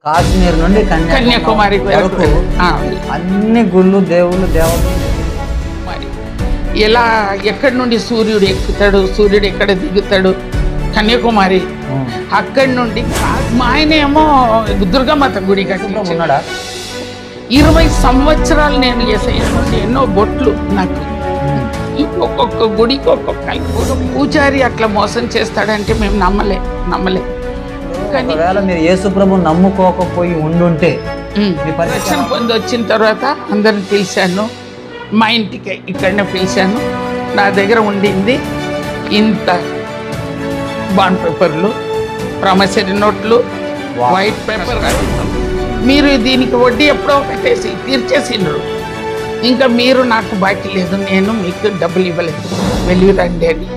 కాశ్మీర్ నుండి కన్యాకుమారి వరకు అన్ని గుళ్ళు దేవుళ్ళు దేవతలు మరి ఎలా ఎక్కడి నుండి సూర్యుడు ఎక్కుతాడు, సూర్యుడు ఎక్కడ దిగుతాడు, కన్యాకుమారి అక్కడి నుండి మా ఆయన ఏమో దుర్గామాత గుడి ఉన్నాడా. 20 సంవత్సరాలు నేను నుండి ఎన్నో బొట్లు నాకు ఒక్కొక్క గుడికి ఒక్కొక్క పూజారి అట్లా మోసం చేస్తాడంటే మేము నమ్మలే కానీ మీరు యేసుప్రభు నమ్ముకోకపోయి ఉండుంటే దర్శన పొంది వచ్చిన తర్వాత అందరిని పిలిచాను, మా ఇంటికి ఇక్కడనే పిలిచాను. నా దగ్గర ఉండింది ఇంత బాండ్ పేపర్లు, ప్రామిసరీ నోట్లు, వైట్ పేపర్. మీరు దీనికి వడ్డీ ఎప్పుడో కట్టేసి తీర్చేసిండ్రు, ఇంకా మీరు నాకు బాకీ లేదు, నేను మీకు డబ్బులు ఇవ్వలేదు, వెళ్ళి రండి అని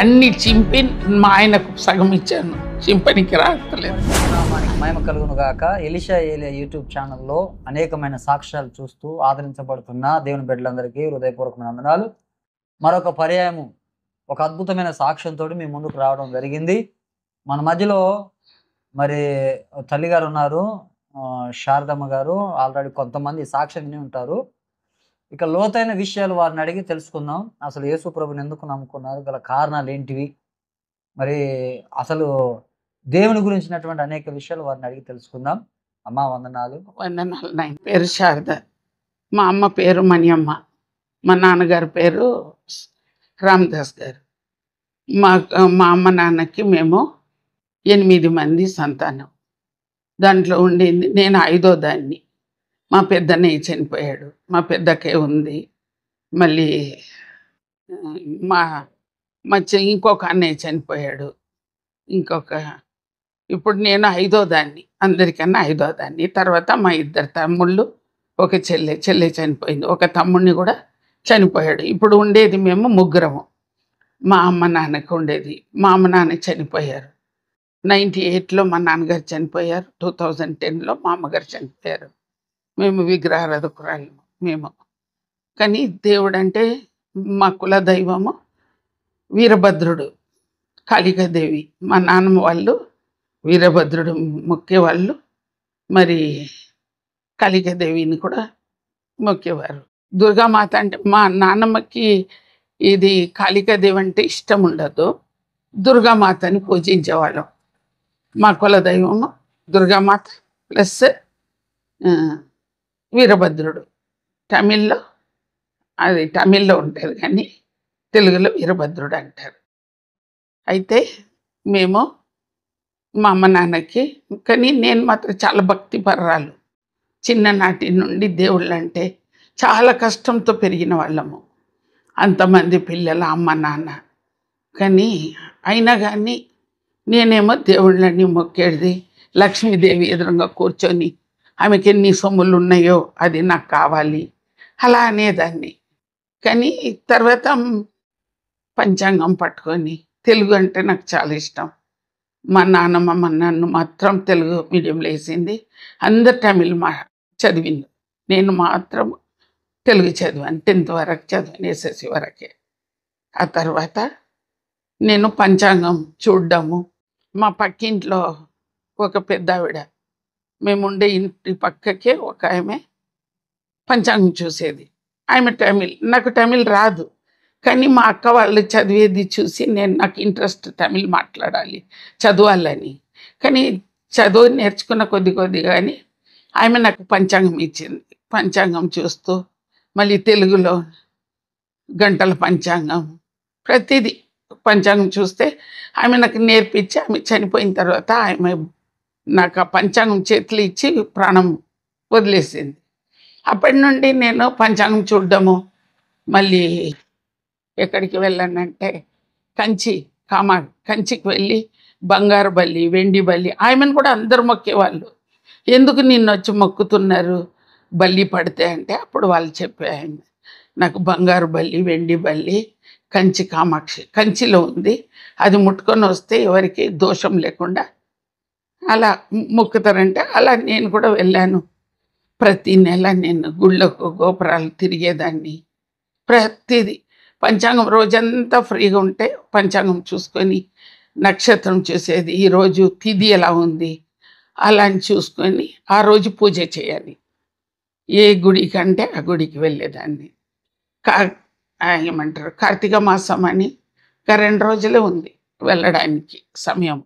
అన్ని చింపి మా ఆయనకు సగం ఇచ్చాను. చింపనికి రాలేదు. మహిమ కలుగును గాక. ఎలీషా ఏలియా యూట్యూబ్ ఛానల్లో అనేకమైన సాక్ష్యాలు చూస్తూ ఆదరించబడుతున్న దేవుని బిడ్డలందరికీ హృదయపూర్వకమైన వందనాలు. మరొక పర్యాయము ఒక అద్భుతమైన సాక్ష్యంతో మీ ముందుకు రావడం జరిగింది. మన మధ్యలో మరి తల్లిగారు ఉన్నారు, శారదమ్మ గారు. ఆల్రెడీ కొంతమంది సాక్ష్యం విని ఉంటారు. ఇక లోతైన విషయాలు వారిని అడిగి తెలుసుకుందాం. అసలు యేసు ప్రభుని ఎందుకు నమ్ముకున్నారు, గల కారణాలు ఏంటివి, మరి అసలు దేవుని గురించినటువంటి అనేక విషయాలు వారిని అడిగి తెలుసుకుందాం. అమ్మ వందనాలు. నా పేరు శారద, మా అమ్మ పేరు మణియమ్మ, మా నాన్నగారి పేరు రామదాస్ గారు. మా అమ్మ నాన్నకి మేము 8 మంది సంతానం. దాంట్లో ఉండింది నేను 5వ దాన్ని. మా పెద్దన్నయ్య చనిపోయాడు, మా పెద్దకే ఉంది, మళ్ళీ ఇంకొక అన్నయ్య చనిపోయాడు, ఇప్పుడు నేను 5వ దాన్ని, అందరికన్నా 5వ దాన్ని. తర్వాత మా 2 తమ్ముళ్ళు, ఒక చెల్లె చనిపోయింది, ఒక తమ్ముడిని కూడా చనిపోయాడు. ఇప్పుడు ఉండేది మేము 3. మా అమ్మ నాన్నకి ఉండేది. మా అమ్మ నాన్న చనిపోయారు 98లో, మా నాన్నగారు చనిపోయారు 2010లో, మా అమ్మగారు చనిపోయారు. మేము విగ్రహారాధకురాలు మేము. కానీ దేవుడు అంటే మా కుల దైవము వీరభద్రుడు, కాళికాదేవి. మా నాన్నమ్మ వాళ్ళు వీరభద్రుడు మొక్కేవాళ్ళు, మరి కాళికాదేవిని కూడా మొక్కేవారు. దుర్గామాత అంటే మా నాన్నమ్మకి ఇది కాళికాదేవి అంటే ఇష్టం ఉండదు, దుర్గామాతని పూజించేవాళ్ళం. మా కుల దైవము దుర్గామాత ప్లస్ వీరభద్రుడు. తమిళ్లో ఉంటుంది కానీ తెలుగులో వీరభద్రుడు అంటారు. అయితే మేము మా అమ్మ నాన్నకి, కానీ నేను మాత్రం చాలా భక్తిపరాలు. చిన్ననాటి నుండి దేవుళ్ళు అంటే చాలా కష్టంతో పెరిగిన వాళ్ళము, అంతమంది పిల్లల అమ్మ నాన్న. కానీ అయినా కానీ నేనేమో దేవుళ్ళని మొక్కేది. లక్ష్మీదేవి ఎదురుగా కూర్చొని ఆమెకి ఎన్ని సొమ్ములు ఉన్నాయో అది నాకు కావాలి అలా అనేదాన్ని. కానీ తర్వాత పంచాంగం పట్టుకొని, తెలుగు అంటే నాకు చాలా ఇష్టం. మా నాన్నమ్మ నన్ను మాత్రం తెలుగు మీడియంలో వేసింది, అందరు తమిళ్ చదివింది, నేను మాత్రం తెలుగు చదివాను. 10th వరకు చదివాను, SSC వరకే. ఆ తర్వాత నేను పంచాంగం చూడ్డము, మా పక్కింట్లో ఒక పెద్ద ఆవిడ, మేముండే ఇంటి పక్కకే ఒక ఆమె పంచాంగం చూసేది. ఆమె తమిళ్, నాకు తమిళ్ రాదు, కానీ మా అక్క వాళ్ళు చదివేది చూసి నాకు ఇంట్రెస్ట్, తమిళ్ మాట్లాడాలి, చదవాలని. కానీ చదువు నేర్చుకున్న కొద్ది కానీ ఆమె నాకు పంచాంగం ఇచ్చింది. పంచాంగం చూస్తూ మళ్ళీ తెలుగులో గంటల పంచాంగం, ప్రతిదీ పంచాంగం చూస్తే ఆమె నాకు నేర్పించి, ఆమె చనిపోయిన తర్వాత ఆమె నాకు ఆ పంచాంగం చేతులు ఇచ్చి ప్రాణం వదిలేసింది. అప్పటి నుండి నేను పంచాంగం చూడడము. మళ్ళీ ఎక్కడికి వెళ్ళానంటే కంచికి వెళ్ళి బంగారు బల్లి, వెండి బల్లి, ఆమెను కూడా అందరు మొక్కేవాళ్ళు. ఎందుకు నిన్ను వచ్చి మొక్కుతున్నారు బల్లి పడితే అంటే, అప్పుడు వాళ్ళు చెప్పారు నాకు బంగారు బల్లి, వెండి బల్లి కామాక్షి కంచిలో ఉంది, అది ముట్టుకొని వస్తే ఎవరికి దోషం లేకుండా అలా మొక్కుతారంటే, అలా నేను కూడా వెళ్ళాను. ప్రతి నెల నేను గుళ్ళకు గోపురాలు తిరిగేదాన్ని. ప్రతిదీ పంచాంగం రోజంతా ఫ్రీగా ఉంటే పంచాంగం చూసుకొని నక్షత్రం చూసేది, ఈరోజు తిథి ఎలా ఉంది, అలా అని చూసుకొని ఆ రోజు పూజ చేయాలి. ఏ గుడికి అంటే ఆ గుడికి వెళ్ళేదాన్ని. కా ఏమంటారు కార్తీక మాసం అని ఇంకా 2 రోజులే ఉంది వెళ్ళడానికి సమయం.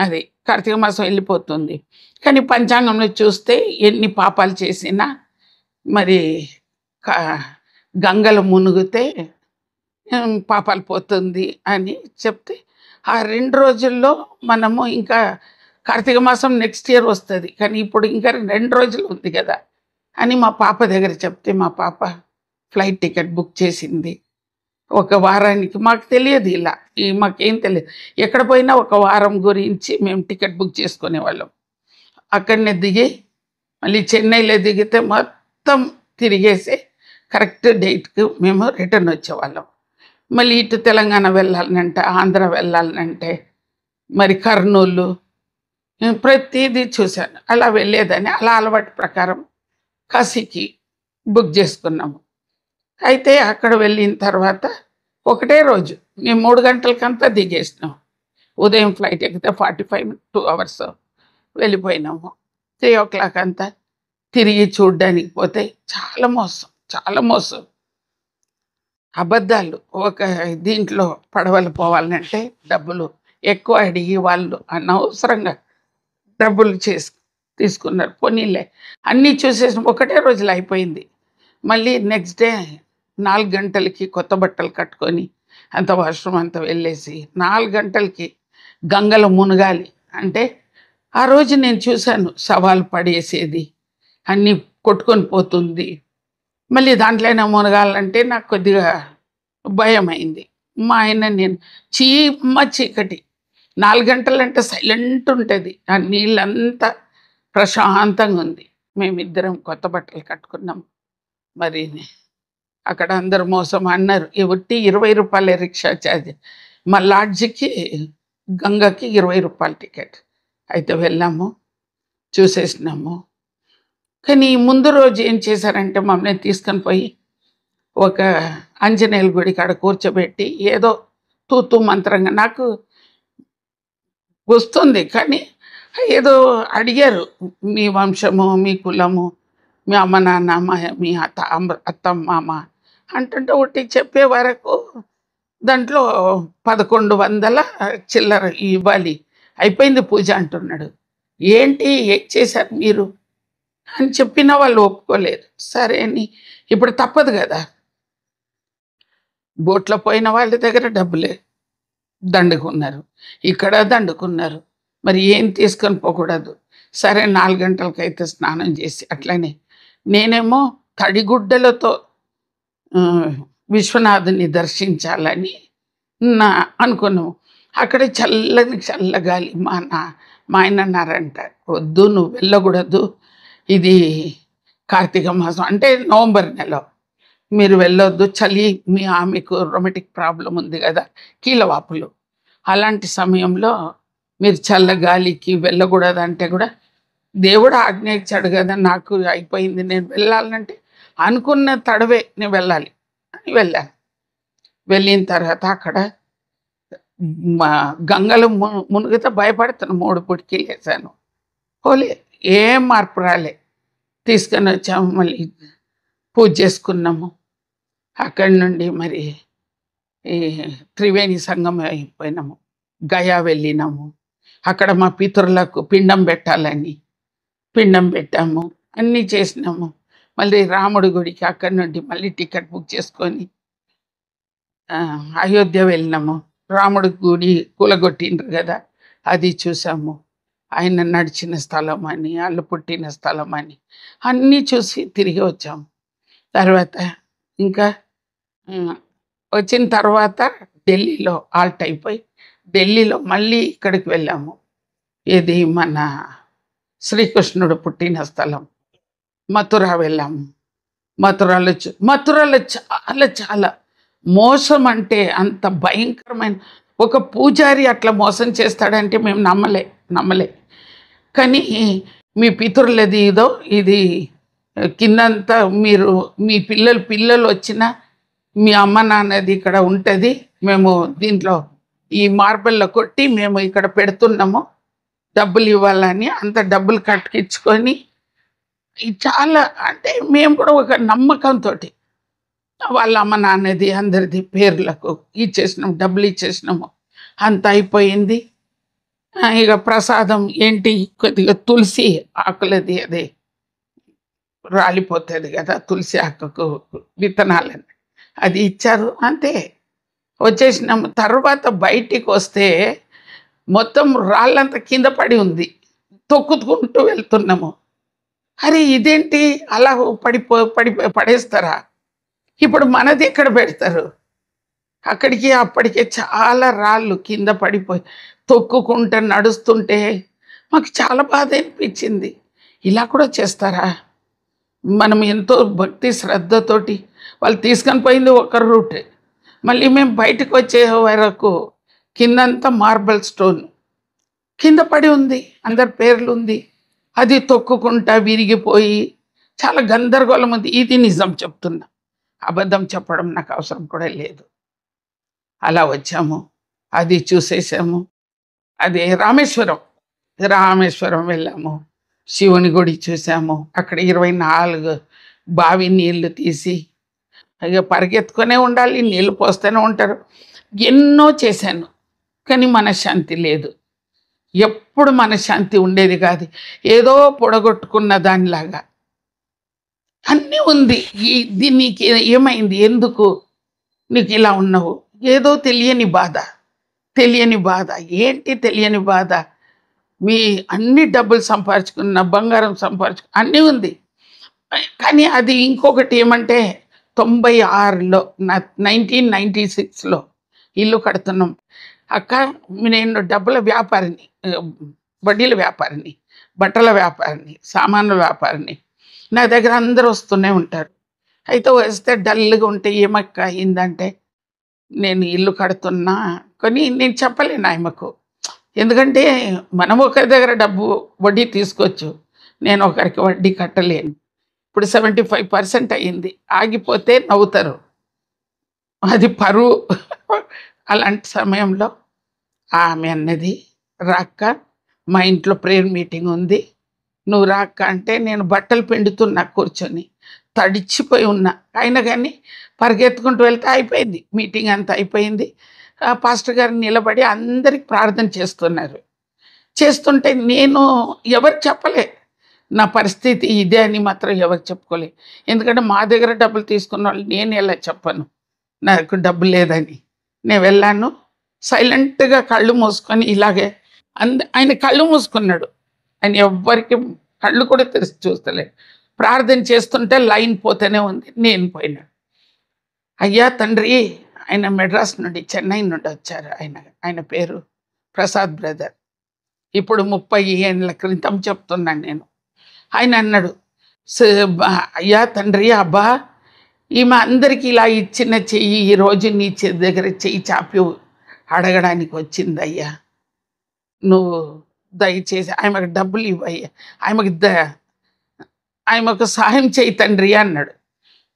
అది కార్తీక మాసం వెళ్ళిపోతుంది. కానీ పంచాంగంలో చూస్తే ఎన్ని పాపాలు చేసినా మరి కా గంగలో మునిగితే పాపాలు పోతుంది అని చెప్తే ఆ 2 రోజుల్లో మనము ఇంకా కార్తీక మాసం నెక్స్ట్ ఇయర్ వస్తుంది, కానీ ఇప్పుడు ఇంకా 2 రోజులు ఉంది కదా అని మా పాప దగ్గర చెప్తే మా పాప ఫ్లైట్ టికెట్ బుక్ చేసింది. ఒక వారానికి మాకు తెలియదు ఇలా, మాకేం తెలియదు. ఎక్కడ పోయినా ఒక వారం గురించి మేము టికెట్ బుక్ చేసుకునేవాళ్ళం. అక్కడనే దిగి మళ్ళీ చెన్నైలో దిగితే మొత్తం తిరిగేసి కరెక్ట్ డేట్కి మేము రిటర్న్ వచ్చేవాళ్ళం. మళ్ళీ ఇటు తెలంగాణ వెళ్ళాలంటే, ఆంధ్ర వెళ్ళాలంటే, మరి కర్నూలు ప్రతిదీ చూశాను. అలా వెళ్ళేదని అలా అలవాటు ప్రకారం కాశీకి బుక్ చేసుకున్నాము. అయితే అక్కడ వెళ్ళిన తర్వాత ఒకటే రోజు మేము 3 గంటలకంతా దిగేసినాం. ఉదయం ఫ్లైట్ ఎక్కితే 2 hours వెళ్ళిపోయినాము. 3 o'clock అంతా తిరిగి చూడ్డానికి పోతే చాలా మోసం, చాలా మోసం, అబద్ధాలు. ఒక దీంట్లో పడవలు పోవాలంటే డబ్బులు ఎక్కువ అడిగి వాళ్ళు అనవసరంగా డబ్బులు తీసుకున్నారు. పోనీలే అన్నీ చూసేసి ఒకటే రోజులో అయిపోయింది. మళ్ళీ నెక్స్ట్ డే 4 గంటలకి కొత్త బట్టలు కట్టుకొని అంత వాష్రూమ్ అంతా వెళ్ళేసి 4 గంటలకి గంగలో మునగాలి అంటే ఆ రోజు నేను చూశాను సవాలు పడేసేది, అన్నీ కొట్టుకొని పోతుంది. మళ్ళీ దాంట్లోనే మునగాలంటే నాకు కొద్దిగా భయం అయింది. మా ఆయన నేను చీకటి 4 గంటలంటే సైలెంట్ ఉంటుంది, ఆ నీళ్ళంతా ప్రశాంతంగా ఉంది. మేమిద్దరం కొత్త బట్టలు కట్టుకున్నాం. మరి అక్కడ అందరు మోసం అన్నారు, ఒట్టి 20 రూపాయల రిక్షా ఛార్జ్. మా లాడ్జికి గంగకి 20 రూపాయల టికెట్. అయితే వెళ్ళాము, చూసేసినాము. కానీ ముందు రోజు ఏం చేశారంటే మమ్మల్ని తీసుకొని పోయి ఒక ఆంజనేయుల గుడి కాడ కూర్చోబెట్టి ఏదో తూతూ మంత్రంగా నాకు వస్తుంది, కానీ ఏదో అడిగారు, మీ వంశము, మీ కులము, మీ అమ్మ నాన్న, మీ అత్త మామ అంటుంటే ఒకటి చెప్పే వరకు దాంట్లో 1100 చిల్లర ఇవ్వాలి, అయిపోయింది పూజ అంటున్నాడు. ఏంటి ఏం చేశారు మీరు అని చెప్పిన వాళ్ళు ఒప్పుకోలేదు. సరే అని ఇప్పుడు తప్పదు కదా, బోట్లో పోయిన వాళ్ళ దగ్గర డబ్బులే దండుకున్నారు, ఇక్కడ దండుకున్నారు, మరి ఏం తీసుకొని పోకూడదు. సరే 4 గంటలకైతే స్నానం చేసి అట్లనే నేనేమో తడిగుడ్డలతో విశ్వనాథుని దర్శించాలని అనుకున్నాము. అక్కడ చల్లగాలి. మా ఆయన అన్నారంట, వద్దు నువ్వు వెళ్ళకూడదు, ఇది కార్తీక మాసం అంటే నవంబర్ నెల, మీరు వెళ్ళొద్దు, చలి, మీ ఆమెకు రొమాటిక్ ప్రాబ్లం ఉంది కదా, కీలవాపులు, అలాంటి సమయంలో మీరు చల్లగాలికి వెళ్ళకూడదు అంటే కూడా దేవుడు ఆజ్ఞ ఇచ్చాడు కదా, నాకు అయిపోయింది, నేను వెళ్ళాలంటే అనుకున్న తడవే నేను వెళ్ళాలి అని వెళ్ళాను. వెళ్ళిన తర్వాత అక్కడ మా గంగలో మునిగితే భయపడుతున్నాను. 3 పుటికీలు వేసాను, పోలే, ఏం మార్పు రాలే. తీసుకొని వచ్చాము, మళ్ళీ పూజ చేసుకున్నాము. అక్కడి నుండి మరి ఈ త్రివేణి సంగమం అయిపోయినాము, గయా వెళ్ళినాము. అక్కడ మా పితరులకు పిండం పెట్టాలని పిండం పెట్టాము, అన్నీ చేసినాము. మళ్ళీ రాముడి గుడికి అక్కడి నుండి మళ్ళీ టికెట్ బుక్ చేసుకొని అయోధ్య వెళ్ళినాము. రాముడి గుడి కూలగొట్టిండ్రు కదా, అది చూసాము. ఆయన నడిచిన స్థలం అని, వాళ్ళు పుట్టిన స్థలం అని అన్నీ చూసి తిరిగి వచ్చాము. తర్వాత ఇంకా వచ్చిన తర్వాత ఢిల్లీలో ఆల్ట్ అయిపోయి ఢిల్లీలో మళ్ళీ ఇక్కడికి వెళ్ళాము. ఇది మన శ్రీకృష్ణుడు పుట్టిన స్థలం మథుర వెళ్ళాము. మథురలో చాలా చాలా మోసం, అంటే అంత భయంకరమైన, ఒక పూజారి అట్లా మోసం చేస్తాడంటే మేము నమ్మలే. కానీ మీ పితరులది ఇదో, ఇది కిందంతా మీరు మీ పిల్లలు వచ్చినా మీ అమ్మ నాన్నది ఇక్కడ ఉంటుంది, మేము దీంట్లో ఈ మార్బల్లో కొట్టి మేము ఇక్కడ పెడుతున్నాము, డబ్బులు ఇవ్వాలని అంత డబ్బులు కట్టించుకొని చాలా అంటే మేము కూడా ఒక నమ్మకంతో వాళ్ళ అమ్మ నాన్నది అందరిది పేర్లకు ఇచ్చేసినాము, డబ్బులు ఇచ్చేసినాము. అంత అయిపోయింది. ఇక ప్రసాదం ఏంటి, కొద్దిగా తులసి ఆకులది అదే రాలిపోతుంది కదా, తులసి ఆకుకు విత్తనాలని అది ఇచ్చారు. అంతే వచ్చేసినాము. తర్వాత బయటికి వస్తే మొత్తం రాళ్ళంతా కింద పడి ఉంది. తొక్కుతుకుంటూ వెళ్తున్నాము. అరే ఇదేంటి అలా పడేస్తారా? ఇప్పుడు మనది ఎక్కడ పెడతారు? అక్కడికి అప్పటికే చాలా రాళ్ళు కింద పడిపోయి తొక్కుకుంటూ నడుస్తుంటే మాకు చాలా బాధ అనిపించింది. ఇలా కూడా చేస్తారా? మనం ఎంతో భక్తి శ్రద్ధతోటి వాళ్ళు తీసుకొని పోయింది ఒక రూట్, మళ్ళీ మేము బయటకు వచ్చే వరకు కిందంతా మార్బల్ స్టోన్ కింద పడి ఉంది, అందరి పేర్లు ఉంది. అది తొక్కుకుంటా విరిగిపోయి చాలా గందరగోళం ఉంది. ఇది నిజం చెప్తున్నా, అబద్ధం చెప్పడం నాకు అవసరం కూడా లేదు. అలా వచ్చాము, అది చూసేసాము. అదే రామేశ్వరం వెళ్ళాము, శివుని గుడి చూసాము. అక్కడ 24 బావి నీళ్లు తీసి ఇక పరిగెత్తుకునే ఉండాలి, నీళ్ళు పోస్తూనే ఉంటారు. ఎన్నో చేశాను, కానీ మనశ్శాంతి లేదు. ఎప్పుడు మనశ్శాంతి ఉండేది కాదు, ఏదో పొడగొట్టుకున్న దానిలాగా అన్నీ ఉంది. నీకు ఏమైంది, ఎందుకు నీకు ఇలా ఉన్నావు? ఏదో తెలియని బాధ. ఏంటి తెలియని బాధ? మీ అన్ని డబ్బులు సంపాదించుకున్న, బంగారం అన్నీ ఉంది. కానీ అది ఇంకొకటి ఏమంటే 96లో 1996లో ఇల్లు కడుతున్నాం. అక్క నేను డబ్బుల వ్యాపారిని, వడ్డీల వ్యాపారిని, బట్టల వ్యాపారిని, సామాన్ల వ్యాపారిని. నా దగ్గర అందరూ వస్తూనే ఉంటారు. అయితే వస్తే డల్గా ఉంటే ఏమక్క అయిందంటే, నేను ఇల్లు కడుతున్నా. కానీ నేను చెప్పలేను ఆయనకు, ఎందుకంటే మనం ఒకరి దగ్గర డబ్బు వడ్డీ తీసుకోవచ్చు, నేను ఒకరికి వడ్డీ కట్టలేను. ఇప్పుడు 75% అయ్యింది. ఆగిపోతే నవ్వుతారు, అది పరువు. అలాంటి సమయంలో ఆమె అన్నది, రాక్క మా ఇంట్లో ప్రేయర్ మీటింగ్ ఉంది, నువ్వు రాక్క అంటే నేను బట్టలు పిండుతున్నా కూర్చొని, తడిచిపోయి ఉన్నా. అయినా కానీ పరిగెత్తుకుంటూ వెళ్తే అయిపోయింది, మీటింగ్ అంతా అయిపోయింది. పాస్టర్ గారు నిలబడి అందరికి ప్రార్థన చేస్తుంటే నేను ఎవరు చెప్పలే నా పరిస్థితి ఇదే అని మాత్రం ఎవరు చెప్పుకోలే. ఎందుకంటే మా దగ్గర డబ్బులు తీసుకున్న వాళ్ళు నేను ఎలా చెప్పను నాకు డబ్బు లేదని. నేను వెళ్ళాను, సైలెంట్గా కళ్ళు మూసుకొని ఇలాగే ఆయన కళ్ళు మూసుకున్నాడు. ఆయన ఎవ్వరికి కళ్ళు కూడా తెరిచి చూస్తలే. ప్రార్థన చేస్తుంటే లైన్ పోతూనే ఉంది. నేను పోయినాడు. అయ్యా తండ్రి, ఆయన మెడ్రాస్ నుండి, చెన్నై నుండి వచ్చారు. ఆయన పేరు ప్రసాద్ బ్రదర్. ఇప్పుడు 30 ఏళ్ళ క్రితం చెప్తున్నాను నేను. ఆయన అన్నాడు, అయ్యా తండ్రి, అబ్బా ఈమె అందరికీ ఇలా ఇచ్చిన చెయ్యి ఈరోజు నీ దగ్గర చెయ్యి చాపి అడగడానికి వచ్చింది అయ్యా. నువ్వు దయచేసి ఆమెకు డబ్బులు ఇవ్వయ్యా, ఆమెకు సహాయం చేయి తండ్రి అన్నాడు.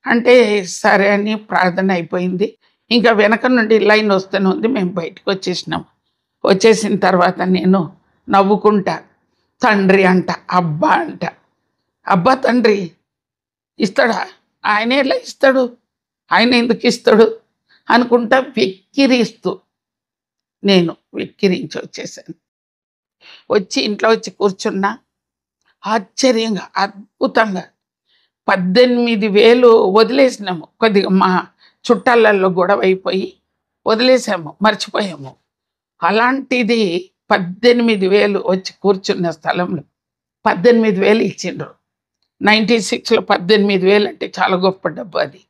అంటే సరే అని ప్రార్థన అయిపోయింది. ఇంకా వెనక నుండి లైన్ వస్తూనే ఉంది. మేము బయటకు వచ్చేసిన తర్వాత నేను నవ్వుకుంటా, తండ్రి అంట, అబ్బా అంట. అబ్బా తండ్రి ఇస్తాడా? ఆయన ఎలా ఇస్తాడు, ఆయన ఎందుకు ఇస్తాడు అనుకుంటా వెక్కిరించి వచ్చేసాను. వచ్చి ఇంట్లో వచ్చి కూర్చున్నా. ఆశ్చర్యంగా, అద్భుతంగా 18,000 వదిలేసినాము. కొద్దిగా మా చుట్టాలలో గొడవ అయిపోయి వదిలేసాము, మర్చిపోయాము. అలాంటిది 18,000 వచ్చి కూర్చున్న స్థలంలో 18,000 ఇచ్చిండ్రు. 96లో 18,000 అంటే చాలా గొప్ప డబ్బు. అది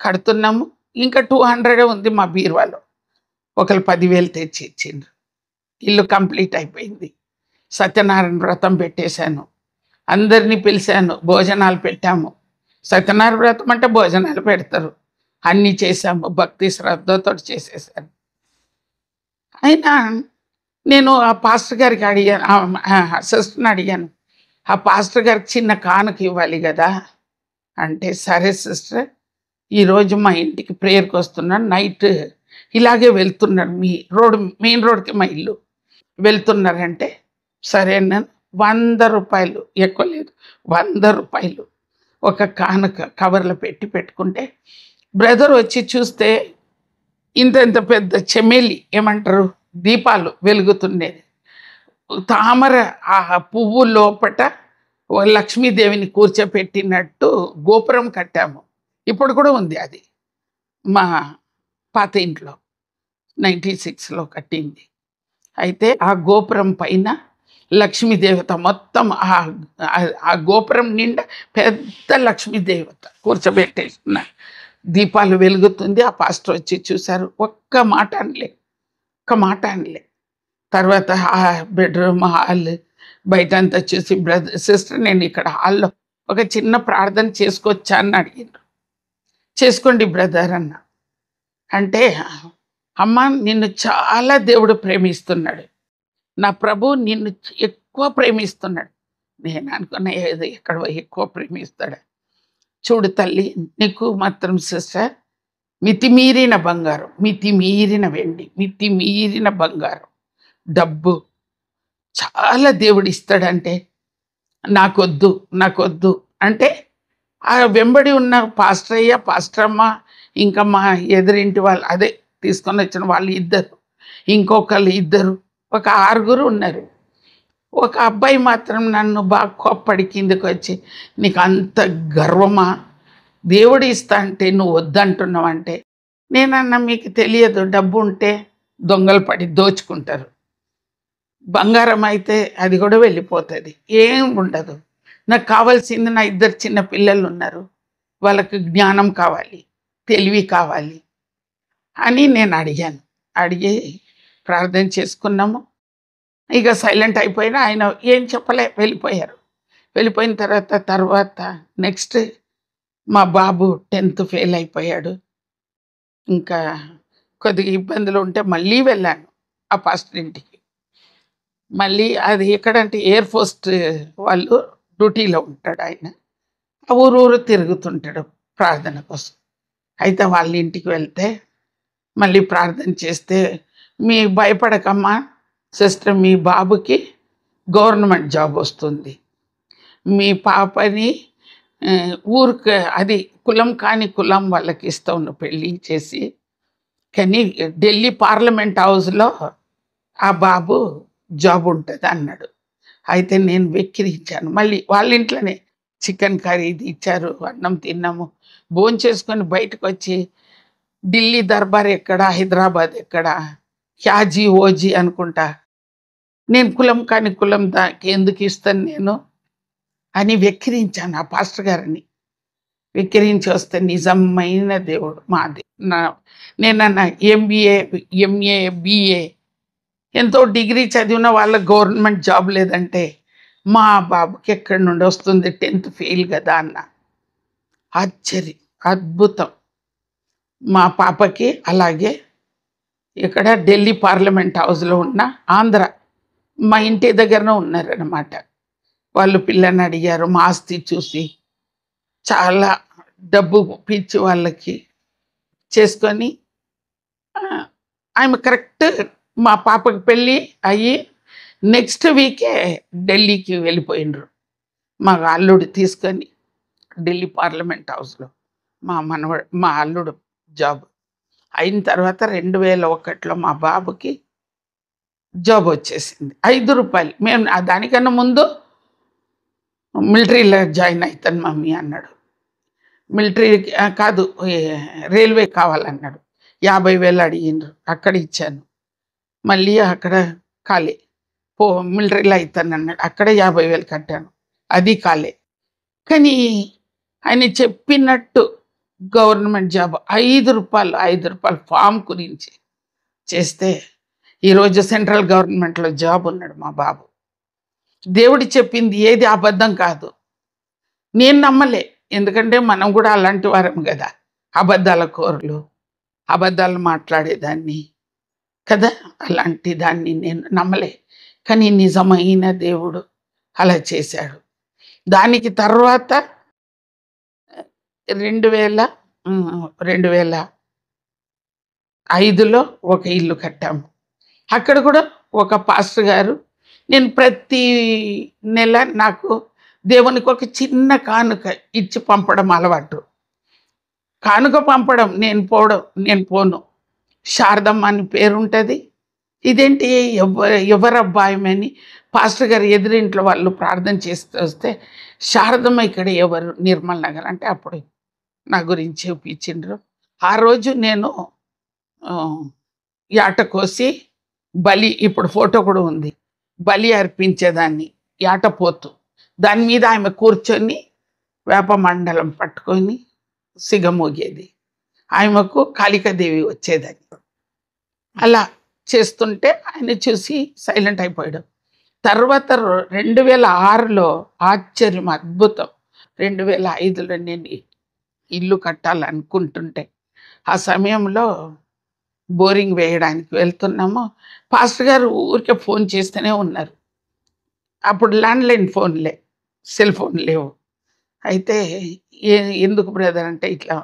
కడుతున్నాము. ఇంకా 200 ఉంది మా బీరువాలో. ఒకరు 10,000 తెచ్చి ఇచ్చిండ్రు. ఇల్లు కంప్లీట్ అయిపోయింది. సత్యనారాయణ వ్రతం పెట్టేశాను, అందరినీ పిలిచాను, భోజనాలు పెట్టాము. సత్యనారాయణ వ్రతం అంటే భోజనాలు పెడతారు. అన్నీ చేశాము, భక్తి శ్రద్ధతో చేసేసాను. అయినా నేను ఆ పాస్టర్ గారికి అడిగాను, సిస్టర్ని అడిగాను, ఆ పాస్టర్ గారికి చిన్న కానుక ఇవ్వాలి కదా అంటే, సరే సిస్టర్, ఈరోజు మా ఇంటికి ప్రేయర్కి వస్తున్నాను, నైట్ ఇలాగే వెళ్తున్నారు, మెయిన్ రోడ్కి మా ఇల్లు వెళ్తున్నారంటే, సరే అన్నాను. 100 రూపాయలు, ఎక్కువ లేదు, 100 రూపాయలు ఒక కానుక కవర్లో పెట్టుకుంటే బ్రదర్ వచ్చి చూస్తే ఇంత ఇంత పెద్ద చెమేలి ఏమంటారు దీపాలు వెలుగుతుండేది. తామర ఆ పువ్వు లోపట ఓ లక్ష్మీదేవిని కూర్చోపెట్టినట్టు గోపురం కట్టాము. ఇప్పుడు కూడా ఉంది అది మా పాత ఇంట్లో 96లో కట్టింది. అయితే ఆ గోపురం పైన లక్ష్మీదేవత మొత్తం ఆ గోపురం నిండా పెద్ద లక్ష్మీదేవత కూర్చోబెట్టేసిన దీపాలు వెలుగుతుంది. ఆ పాస్టర్ వచ్చి చూశారు. ఒక్క మాట అనలే. తర్వాత ఆ బెడ్రూమ్ హాల్ బయట అంతా చూసి బ్రదర్ సిస్టర్ నేను ఇక్కడ హాల్లో ఒక చిన్న ప్రార్థన చేసుకోవచ్చా అని అడిగారు. చేసుకోండి బ్రదర్ అన్న. అంటే అమ్మ నిన్ను చాలా దేవుడు ప్రేమిస్తున్నాడు, నా ప్రభు నిన్ను ఎక్కువ ప్రేమిస్తున్నాడు. నేను అనుకున్న ఏదో ఎక్కడ ఎక్కువ ప్రేమిస్తాడు. చూడు తల్లి, నీకు మాత్రం సిస్టర్ మితిమీరిన బంగారం, మితిమీరిన వెండి, మితిమీరిన బంగారం, డబ్బు చాలా దేవుడు ఇస్తాడంటే నాకొద్దు అంటే ఆ వెంబడి ఉన్న పాస్టర్ అమ్మ ఇంకా మా ఎదురింటి వాళ్ళు అదే తీసుకొని వచ్చిన వాళ్ళు ఇద్దరు ఒక 6 ఉన్నారు. ఒక అబ్బాయి మాత్రం నన్ను బాగా కోప్పడి కిందకి వచ్చి నీకు అంత గర్వమా, దేవుడు ఇస్తా అంటే నువ్వు వద్దంటున్నావు అంటే. నేనన్నా మీకు తెలియదు, డబ్బు ఉంటే దొంగలు పడి దోచుకుంటారు, బంగారం అయితే అది కూడా వెళ్ళిపోతుంది, ఏం ఉండదు. నాకు కావాల్సింది నా 2 చిన్న పిల్లలు ఉన్నారు, వాళ్ళకి జ్ఞానం కావాలి, తెలివి కావాలి అని నేను అడిగి ప్రార్థన చేసుకున్నాము. ఇక సైలెంట్ అయిపోయినా ఆయన ఏం చెప్పలే, వెళ్ళిపోయిన తర్వాత నెక్స్ట్ మా బాబు 10th ఫెయిల్ అయిపోయాడు. ఇంకా కొద్దిగా ఇబ్బందులు ఉంటే మళ్ళీ వెళ్ళాను ఆ పాస్టర్ ఇంటికి. మళ్ళీ అది ఎక్కడంటే ఎయిర్ ఫోర్స్ వాళ్ళు డ్యూటీలో ఉంటాడు ఆయన, ఊరు తిరుగుతుంటాడు ప్రార్థన కోసం. అయితే వాళ్ళ ఇంటికి వెళ్తే మళ్ళీ ప్రార్థన చేస్తే, మీ భయపడకమ్మా సిస్టర్, మీ బాబుకి గవర్నమెంట్ జాబ్ వస్తుంది, మీ పాపని ఊరికి అది కులం కాని కులం వాళ్ళకి ఇస్తాను పెళ్ళి చేసి, కానీ ఢిల్లీ పార్లమెంట్ హౌస్లో ఆ బాబు జాబ్ ఉంటుంది అన్నాడు. అయితే నేను వెక్కిరించాను. మళ్ళీ వాళ్ళ ఇంట్లోనే చికెన్ కర్రీ ఇది ఇచ్చారు, అన్నం తిన్నాము. భోజనం చేసుకొని బయటకు వచ్చి ఢిల్లీ దర్బార్ ఎక్కడ, హైదరాబాద్ ఎక్కడ, క్యాజీ ఓజీ అనుకుంటా, నేను కులం కాని కులం దానికి ఎందుకు ఇస్తాను నేను అని వెక్కిరించాను ఆ పాస్టర్ గారిని. వెక్కిరించి వస్తే నిజమైన దేవుడు మాది. నేనన్నా ఎంఏ బిఏ ఎంతో డిగ్రీ చదివిన వాళ్ళ గవర్నమెంట్ జాబ్ లేదంటే మా బాబుకి ఎక్కడి నుండి వస్తుంది, 10th ఫెయిల్ కదా అన్న. ఆశ్చర్యం, అద్భుతం. మా పాపకి అలాగే ఇక్కడ ఢిల్లీ పార్లమెంట్ హౌస్లో ఉన్న ఆంధ్ర మా ఇంటి దగ్గరనే ఉన్నారన్నమాట. వాళ్ళు పిల్లని అడిగారు, మా ఆస్తి చూసి చాలా డబ్బు పిచ్చి వాళ్ళకి చేసుకొని ఆమె కరెక్ట్ మా పాపకి పెళ్ళి అయ్యి నెక్స్ట్ వీకే ఢిల్లీకి వెళ్ళిపోయినరు. మా అల్లుడు తీసుకొని ఢిల్లీ పార్లమెంట్ హౌస్లో మా అల్లుడు జాబ్ అయిన తర్వాత 2001లో మా బాబుకి జాబ్ వచ్చేసింది. 5 రూపాయలు. మేము దానికన్నా ముందు మిలిటరీలో జాయిన్ అవుతాను మమ్మీ అన్నాడు. మిలిటరీ కాదు, రైల్వే కావాలన్నాడు. 50,000 అడిగినారు, అక్కడ ఇచ్చాను. మళ్ళీ అక్కడ కాలే, మిలిటరీలో అవుతాను అన్నాడు, అక్కడ 50,000 కట్టాను, అది కాలే. కానీ ఆయన చెప్పినట్టు గవర్నమెంట్ జాబ్ 5 రూపాయలు ఫామ్ గురించి చేస్తే ఈరోజు సెంట్రల్ గవర్నమెంట్లో జాబ్ ఉన్నాడు మా బాబు. దేవుడు చెప్పింది ఏది అబద్ధం కాదు. నేను నమ్మలే, ఎందుకంటే మనం కూడా అలాంటి వారం కదా, అబద్ధాల కోరలు, అబద్ధాలు మాట్లాడేదాన్ని కదా, అలాంటి దాన్ని నేను నమ్మలే. కానీ నిజమైన దేవుడు అలా చేశాడు. దానికి తర్వాత 2005లో ఒక ఇల్లు కట్టాము. అక్కడ కూడా ఒక పాస్టర్ గారు నేను ప్రతి నెల నాకు దేవునికి ఒక చిన్న కానుక ఇచ్చి పంపడం అలవాటు. కానుక పంపడం, నేను పోను. శారదమ్మ అని పేరు ఉంటుంది. ఇదేంటి ఎవరు అబ్బాయమని పాస్టర్ గారు ఎదురింట్లో వాళ్ళు ప్రార్థన చేస్తూ వస్తే, శారదమ్మ ఇక్కడ ఎవరు, నిర్మల్ నగర్ అంటే అప్పుడు నా గురించి చూపించిండ్రు. ఆ రోజు నేను యాట కోసి బలి, ఇప్పుడు ఫోటో కూడా ఉంది, బలి అర్పించేదాన్ని, యాటపోతు. దాని మీద ఆమె కూర్చొని వేప మండలం పట్టుకొని సిగమోగేది. ఆమెకు కాళికాదేవి వచ్చేదని. అలా చేస్తుంటే ఆయన చూసి సైలెంట్ అయిపోయాడు. తర్వాత 2006లో ఆశ్చర్యం, అద్భుతం. 2005లో నేను ఇల్లు కట్టాలనుకుంటుంటే ఆ సమయంలో బోరింగ్ వేయడానికి వెళ్తున్నాము. పాస్టర్ గారు ఊరికే ఫోన్ చేస్తూనే ఉన్నారు. అప్పుడు ల్యాండ్లైన్ ఫోన్లే, సెల్ ఫోన్ లేవు. అయితే ఎందుకు బ్రదర్ అంటే, ఇట్లా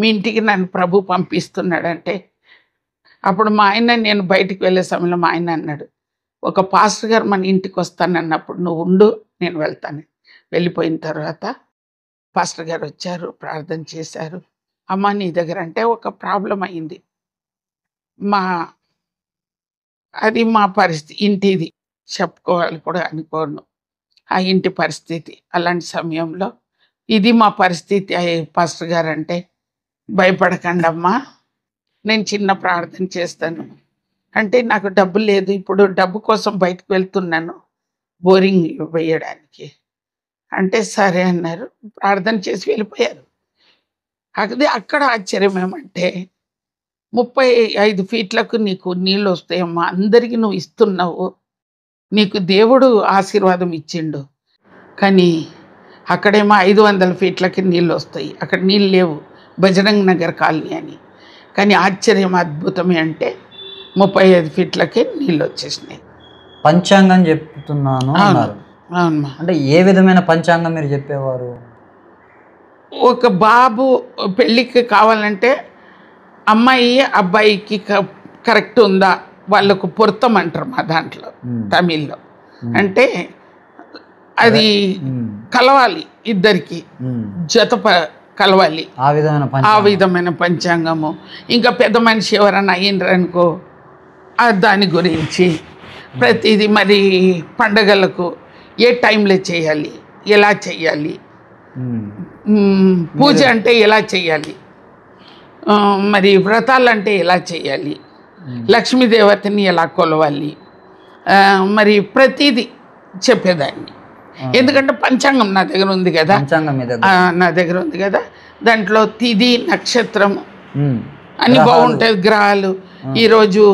మీ ఇంటికి నన్ను ప్రభు పంపిస్తున్నాడంటే, అప్పుడు మా ఆయన, నేను బయటికి వెళ్ళే సమయంలో మా ఆయన అన్నాడు, ఒక పాస్టర్ గారు మన ఇంటికి వస్తానన్నప్పుడు నువ్వు ఉండు, నేను వెళ్తాను. వెళ్ళిపోయిన తర్వాత పాస్టర్ గారు వచ్చారు, ప్రార్థన చేశారు. అమ్మ నీ దగ్గర అంటే ఒక ప్రాబ్లం అయింది, అది మా పరిస్థితి, ఇంటిది చెప్పుకోవాలి కూడా అనుకోను, ఆ ఇంటి పరిస్థితి. అలాంటి సమయంలో ఇది మా పరిస్థితి పాస్టర్ గారు అంటే, భయపడకండి అమ్మా, నేను చిన్న ప్రార్థన చేస్తాను అంటే, నాకు డబ్బు లేదు, ఇప్పుడు డబ్బు కోసం బయటకు వెళ్తున్నాను బోరింగ్ వేయడానికి అంటే, సరే అన్నారు. ప్రార్థన చేసి వెళ్ళిపోయారు. అది అక్కడ ఆశ్చర్యం ఏమంటే, 35 ఫీట్లకు నీకు నీళ్ళు వస్తాయమ్మా, అందరికీ నువ్వు ఇస్తున్నావు, నీకు దేవుడు ఆశీర్వాదం ఇచ్చిండు. కానీ అక్కడేమో 500 ఫీట్లకి నీళ్ళు వస్తాయి, అక్కడ నీళ్ళు లేవు, బజరంగ్ నగర్ కాలనీ అని. కానీ ఆశ్చర్యం, అద్భుతమే అంటే 35 ఫీట్లకే నీళ్ళు వచ్చేసినాయి. పంచాంగం చెప్తున్నాను అన్నారు. అవునమ్మా. అంటే ఏ విధమైన పంచాంగం మీరు చెప్పేవారు? ఒక బాబు పెళ్ళికి కావాలంటే అమ్మాయి అబ్బాయికి కరెక్ట్ ఉందా, వాళ్ళకు పొరుతం అంటారు మా దాంట్లో తమిళ్లో. అంటే అది కలవాలి, ఇద్దరికి జత కలవాలి, ఆ విధమైన పంచాంగము. ఇంకా పెద్ద మనిషి ఎవరైనా అయ్యిండ్రనుకో దాని గురించి ప్రతిదీ. మరి పండగలకు ఏ టైంలో చేయాలి, ఎలా చేయాలి, పూజ అంటే ఎలా చేయాలి, మరి వ్రతాలు అంటే ఎలా చేయాలి, లక్ష్మీదేవతని ఎలా కొలవాలి, మరి ప్రతిదీ చెప్పేదాన్ని. ఎందుకంటే పంచాంగం నా దగ్గర ఉంది కదా, నా దగ్గర ఉంది కదా, దాంట్లో తిథి నక్షత్రం అన్ని బాగుంటుంది. గ్రహాలు ఈరోజు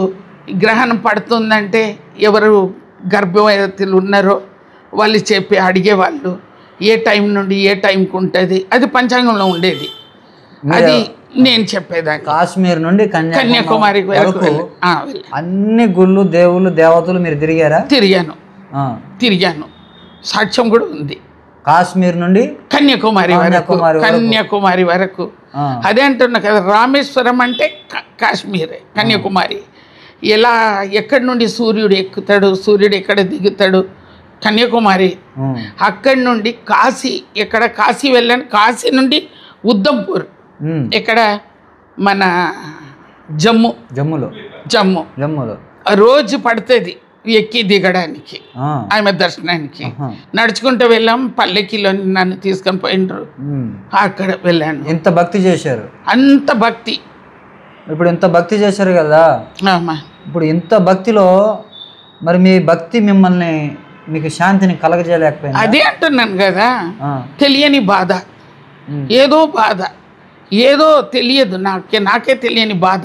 గ్రహణం పడుతుందంటే ఎవరు గర్భవతులు ఉన్నారో వాళ్ళు చెప్పి అడిగేవాళ్ళు, ఏ టైం నుండి ఏ టైంకి ఉంటుంది, అది పంచాంగంలో ఉండేది, అది నేను చెప్పేదాన్ని. కాశ్మీర్ నుండి కన్యాకుమారి వరకు అన్ని గుళ్ళు, దేవుళ్ళు, దేవతలు మీరు తిరిగారా? తిరిగాను, సాక్ష్యం కూడా ఉంది. కాశ్మీర్ నుండి కన్యాకుమారి వరకు అదే అంటున్నా కదా. రామేశ్వరం అంటే కాశ్మీరే, కన్యాకుమారి. ఎలా, ఎక్కడి నుండి సూర్యుడు ఎక్కుతాడు, సూర్యుడు ఎక్కడ దిగుతాడు, కన్యాకుమారి. అక్కడి నుండి కాశీ, ఎక్కడ కాశీ వెళ్ళాను, కాశీ నుండి ఉద్దంపూర్, ఎక్కడ మన జమ్ములో రోజు పడుతుంది ఎక్కి దిగడానికి, ఆమె దర్శనానికి. నడుచుకుంటూ వెళ్ళాం, పల్లెకిలో నన్ను తీసుకొని పోయినరు, అక్కడ వెళ్ళాను. ఎంత భక్తి చేశారు? అంత భక్తి. ఇప్పుడు ఎంత భక్తి చేశారు కదా, ఇప్పుడు ఇంత భక్తిలో మరి మీ భక్తి మిమ్మల్ని, మీకు శాంతిని కలగజేయలేకపోయింది? అదే అంటున్నాను కదా, తెలియని బాధ, ఏదో బాధ, ఏదో తెలియదు, నాకే తెలియని బాధ.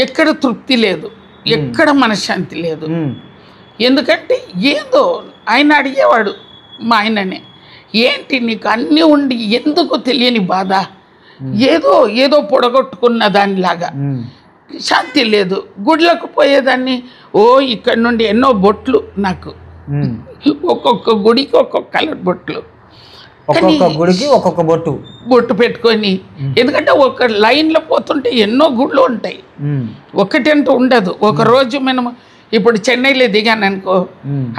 ఎక్కడ తృప్తి లేదు, ఎక్కడ మనశ్శాంతి లేదు. ఎందుకంటే ఏదో ఆయన అడిగేవాడు మా ఆయననే, ఏంటి నీకు అన్నీ ఉండి ఎందుకు తెలియని బాధ, ఏదో పొడగొట్టుకున్న దానిలాగా శాంతి లేదు. గుడ్లకు పోయేదాన్ని, ఇక్కడ నుండి ఎన్నో బొట్లు, నాకు ఒక్కొక్క గుడికి ఒక్కొక్క కలర్ బొట్లు, ఒక్కొక్క గుడికి ఒక్కొక్క బొట్టు పెట్టుకొని. ఎందుకంటే ఒక లైన్లో పోతుంటే ఎన్నో గుళ్ళు ఉంటాయి, ఒకటి అంటూ ఉండదు. ఒక రోజు మనం ఇప్పుడు చెన్నైలో దిగాను అనుకో,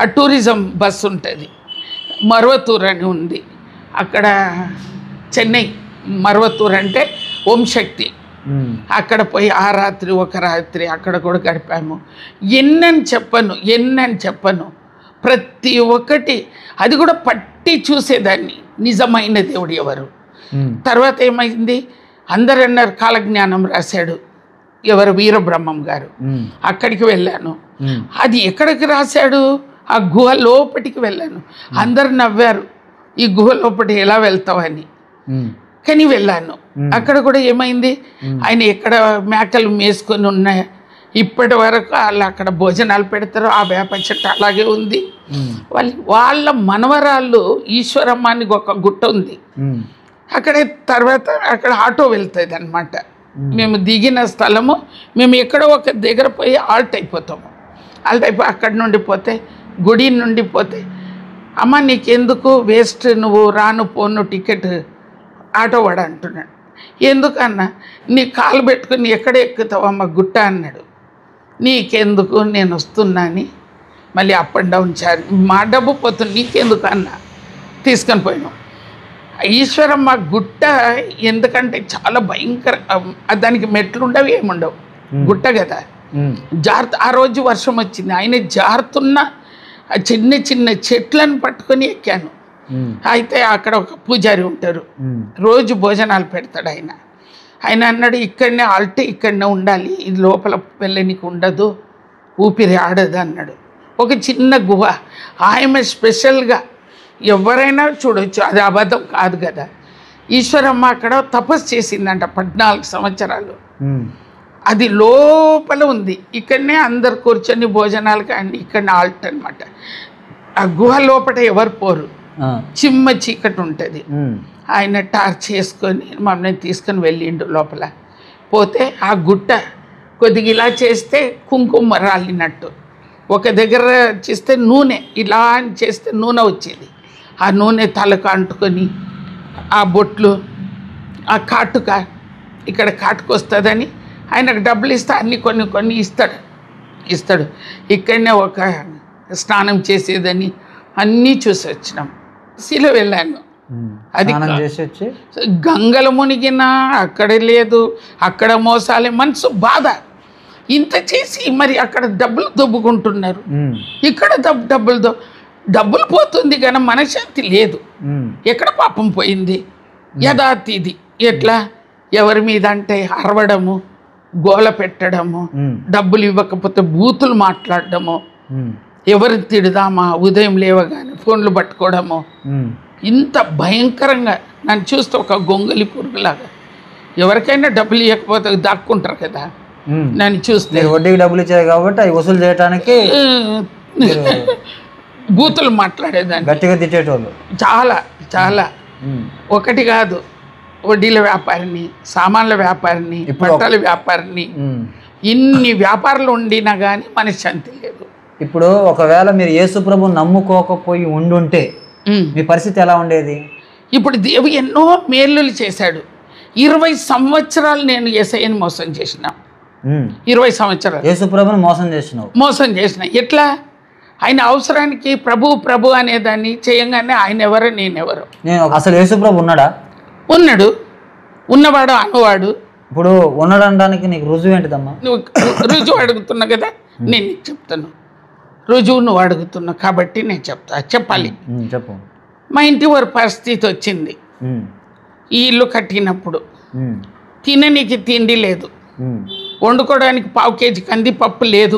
ఆ టూరిజం బస్ ఉంటుంది, మర్వతూర్ అని ఉంది అక్కడ. చెన్నై మర్వతూర్ అంటే ఓం శక్తి. అక్కడ పోయి ఆ రాత్రి ఒక రాత్రి అక్కడ కూడా గడిపాము. ఎన్నని చెప్పను, ప్రతి ఒక్కటి అది కూడా పట్టి చూసేదాన్ని, నిజమైన దేవుడు ఎవరు. తర్వాత ఏమైంది, అందరు అన్నారు కాలజ్ఞానం రాశాడు ఎవరు, వీరబ్రహ్మం గారు. అక్కడికి వెళ్ళాను. అది ఎక్కడికి రాశాడు, ఆ గుహ లోపటికి వెళ్ళాను. అందరు నవ్వారు, ఈ గుహ లోపటి ఎలా వెళ్తావని. కానీ వెళ్ళాను. అక్కడ కూడా ఏమైంది, ఆయన ఎక్కడ మేకలు మేసుకొని ఉన్నాయి, ఇప్పటి వరకు వాళ్ళు అక్కడ భోజనాలు పెడతారు, ఆ వేప చెట్టు అలాగే ఉంది. వాళ్ళ మనవరాళ్ళు ఈశ్వరమ్మానికి ఒక గుట్ట ఉంది అక్కడే. తర్వాత అక్కడ ఆటో వెళ్తుంది అనమాట. మేము దిగిన స్థలము, మేము ఎక్కడో ఒక దగ్గర పోయి ఆల్ట్ అయిపోతాము. ఆల్ట్ అయిపోయి అక్కడి నుండి పోతే, గుడి నుండి పోతే, అమ్మ నీకెందుకు వేస్ట్, నువ్వు రాను పోను టికెట్ ఆటో వాడు అంటున్నాడు. ఎందుకన్నా, నీ కాలు పెట్టుకుని ఎక్కడ ఎక్కుతావమ్మ గుట్ట అన్నాడు. నీకెందుకు, నేను వస్తున్నా అని మళ్ళీ అప్ అండ్ డౌన్ చార్జ్, మా డబ్బు పోతుంది, నీకెందుకు అన్న తీసుకొని పోయినాం. ఈశ్వరమ్మ గుట్ట ఎందుకంటే చాలా భయంకర, దానికి మెట్లు ఉండవు, ఏముండవు, గుట్ట కదా. ఆ రోజు వర్షం వచ్చింది, ఆయన జారుతున్న చిన్న చిన్న చెట్లను పట్టుకొని ఎక్కాను. అయితే అక్కడ ఒక పూజారి ఉంటారు, రోజు భోజనాలు పెడతాడు ఆయన. ఆయన అన్నాడు, ఇక్కడనే ఆల్ట్, ఇక్కడనే ఉండాలి, ఇది లోపల వెళ్ళనికి ఉండదు, ఊపిరి ఆడదు అన్నాడు. ఒక చిన్న గుహ, ఆమె స్పెషల్గా ఎవరైనా చూడొచ్చు, అది అబద్ధం కాదు కదా. ఈశ్వరమ్మ అక్కడ తపస్సు చేసిందంట 14 సంవత్సరాలు. అది లోపల ఉంది, ఇక్కడనే అందరు కూర్చొని భోజనాలు కానీ ఇక్కడనే ఆల్ట్ అనమాట. ఆ గుహ లోపల ఎవరు పోరు, చిమ్మ చీకటి ఉంటుంది. ఆయన టార్చ్ చేసుకొని మమ్మల్ని తీసుకొని వెళ్ళిండు లోపల. పోతే ఆ గుట్ట కొద్దిగా ఇలా చేస్తే కుంకుమ రాలినట్టు, ఒక దగ్గర చేస్తే నూనె ఇలా అని చేస్తే నూనె వచ్చేది. ఆ నూనె తలకు అంటుకొని, ఆ బొట్లు, ఆ కాటుక ఇక్కడ కాటుకు వస్తుందని ఆయనకు డబ్బులు ఇస్తే అన్ని కొన్ని ఇస్తాడు. ఇక్కడనే ఒక స్నానం చేసేదని అన్నీ చూసి వచ్చినాం. శిల వెళ్ళాను, అది గంగలు మునిగినా అక్కడ లేదు, అక్కడ మోసాలే, మనసు బాధ. ఇంత చేసి మరి అక్కడ డబ్బులు దొబ్బుకుంటున్నారు, ఇక్కడ డబ్బులు పోతుంది కానీ మనశ్శాంతి లేదు. ఎక్కడ పాపం పోయింది, యథాతిథి ఎట్లా ఎవరి మీద అంటే అరవడము, గోల పెట్టడము, డబ్బులు ఇవ్వకపోతే బూతులు మాట్లాడడము, ఎవరిని తిడదామా, ఉదయం లేవగానే ఫోన్లు పట్టుకోవడము, ఇంత భయంకరంగా నన్ను చూస్తే ఒక గొంగలి పురుగులాగా. ఎవరికైనా డబ్బులు ఇవ్వకపోతే దాక్కుంటారు కదా, నన్ను చూస్తే. వడ్డీకి డబ్బులు ఇచ్చారు కాబట్టి అవి వసూలు చేయడానికి బూతులు మాట్లాడేదాన్ని, గట్టిగా తిట్టేటోళ్ళు చాలా చాలా. ఒకటి కాదు, వడ్డీల వ్యాపారిని, సామాన్ల వ్యాపారిని, బట్టల వ్యాపారిని, ఇన్ని వ్యాపారాలు ఉండినా కానీ మనశ్శాంతి లేదు. ఇప్పుడు ఒకవేళ మీరు యేసుప్రభు నమ్ముకోకపోయి ఉండుంటే మీ పరిస్థితి ఎలా ఉండేది? ఇప్పుడు దేవుడు ఎన్నో మేలులు చేశాడు. 20 సంవత్సరాలు నేను యేసయ్యని మోసం చేసిన. 20 సంవత్సరాలు యేసుప్రభుని మోసం చేసిన. ఎట్లా? ఆయన అవసరానికి ప్రభు అనేదాన్ని చేయంగానే ఆయన ఎవరో నేనెవరో. అసలు యేసుప్రభు ఉన్నాడు, ఉన్నవాడు అనువాడు. ఇప్పుడు ఉండడానికి నీకు రుజువు ఏంటిదమ్మా? నువ్వు రుజువు అడుగుతున్నా కదా, నేను నీకు చెప్తాను. రుజువు నువ్వు అడుగుతున్నావు కాబట్టి నేను చెప్పాలి. చెప్పు. మా ఇంటి వారి పరిస్థితి వచ్చింది. ఈ ఇల్లు కట్టినప్పుడు తిననీకి తిండి లేదు, వండుకోవడానికి 1/2 కేజీ కందిపప్పు లేదు.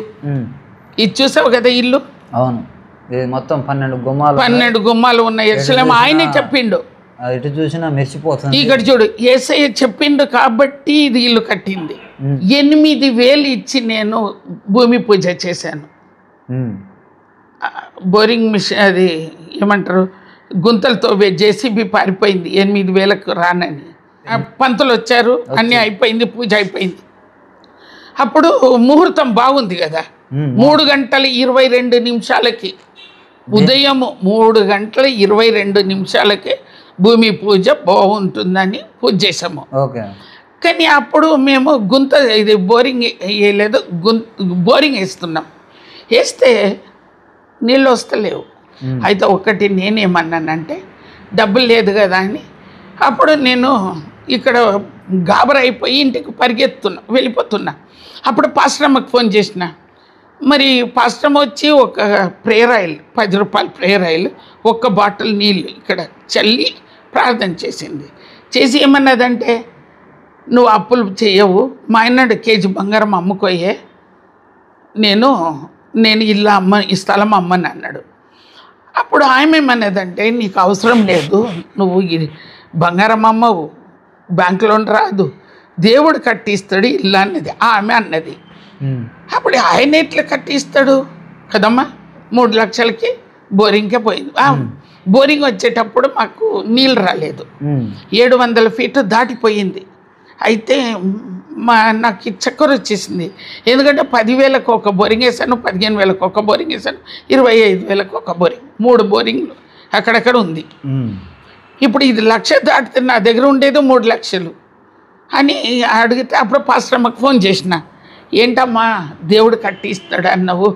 ఇది చూసావు కదా ఇల్లు. అవును, మొత్తం 12 గుమ్మాలు ఉన్నాయి. యెరూషలేము ఆయనే చెప్పిండు, ఇటు చూసినా మెరిసిపోతుంది. ఇక్కడ చూడు, యేసయ్య చెప్పిండు కాబట్టి ఇది ఇల్లు కట్టింది. 8,000 ఇచ్చి నేను భూమి పూజ చేశాను. బోరింగ్ మిషన్, అది ఏమంటారు, గుంతలతో జేసీబీ పారిపోయింది. 8,000కు రానని పంతులు వచ్చారు, అన్నీ అయిపోయింది, పూజ అయిపోయింది. అప్పుడు ముహూర్తం బాగుంది కదా, 3:22 ఉదయం 3:22 భూమి పూజ బాగుంటుందని పూజ చేసాము. కానీ అప్పుడు మేము ఇది బోరింగ్ వేయలేదు, బోరింగ్ వేస్తున్నాం. వేస్తే నీళ్ళు వస్తలేవు. అయితే ఒకటి నేనేమన్నానంటే డబ్బులు లేదు కదా అని, అప్పుడు నేను ఇక్కడ గాబరా అయిపోయి ఇంటికి వెళ్ళిపోతున్నా. అప్పుడు పాస్టర్ అమ్మకి ఫోన్ చేసిన. మరి పాస్టర్ అమ్మ వచ్చి ఒక ప్రేయర్ ఆయిల్, 10 రూపాయల ప్రేయర్ ఆయిల్, 1 బాటిల్ నీళ్ళు ఇక్కడ చల్లి ప్రార్థన చేసింది. చేసి ఏమన్నదంటే, నువ్వు అప్పులు చేయవు, మా ఆయన కేజీ బంగారం అమ్ముకోయే, నేను ఈ స్థలం అమ్మని అన్నాడు. అప్పుడు ఆమె ఏమన్నదంటే, నీకు అవసరం లేదు, నువ్వు ఈ బంగారం అమ్మవు, బ్యాంక్ లోన్ రాదు, దేవుడు కట్టిస్తాడు ఇల్లు అన్నది ఆమె అన్నది. అప్పుడు ఆయన ఎట్లా కట్టిస్తాడు కదమ్మా, 3 లక్షలకి బోరింగ్కే పోయింది. బోరింగ్ వచ్చేటప్పుడు మాకు నీళ్ళు రాలేదు, 700 ఫీట్ దాటిపోయింది. అయితే నాకు చక్కెర వచ్చేసింది. ఎందుకంటే 10,000కు ఒక బోరింగ్ వేసాను, 15,000కు ఒక బోరింగ్ వేసాను, 25,000కు ఒక బోరింగ్, 3 బోరింగ్లు అక్కడక్కడ ఉంది. ఇప్పుడు ఇది 1,00,000 దాటితే నా దగ్గర ఉండేది 3 లక్షలు అని అడిగితే, అప్పుడు పాస్టర్ అమ్మకి ఫోన్ చేసిన. ఏంటమ్మా దేవుడు కట్టిస్తాడు అన్నావు,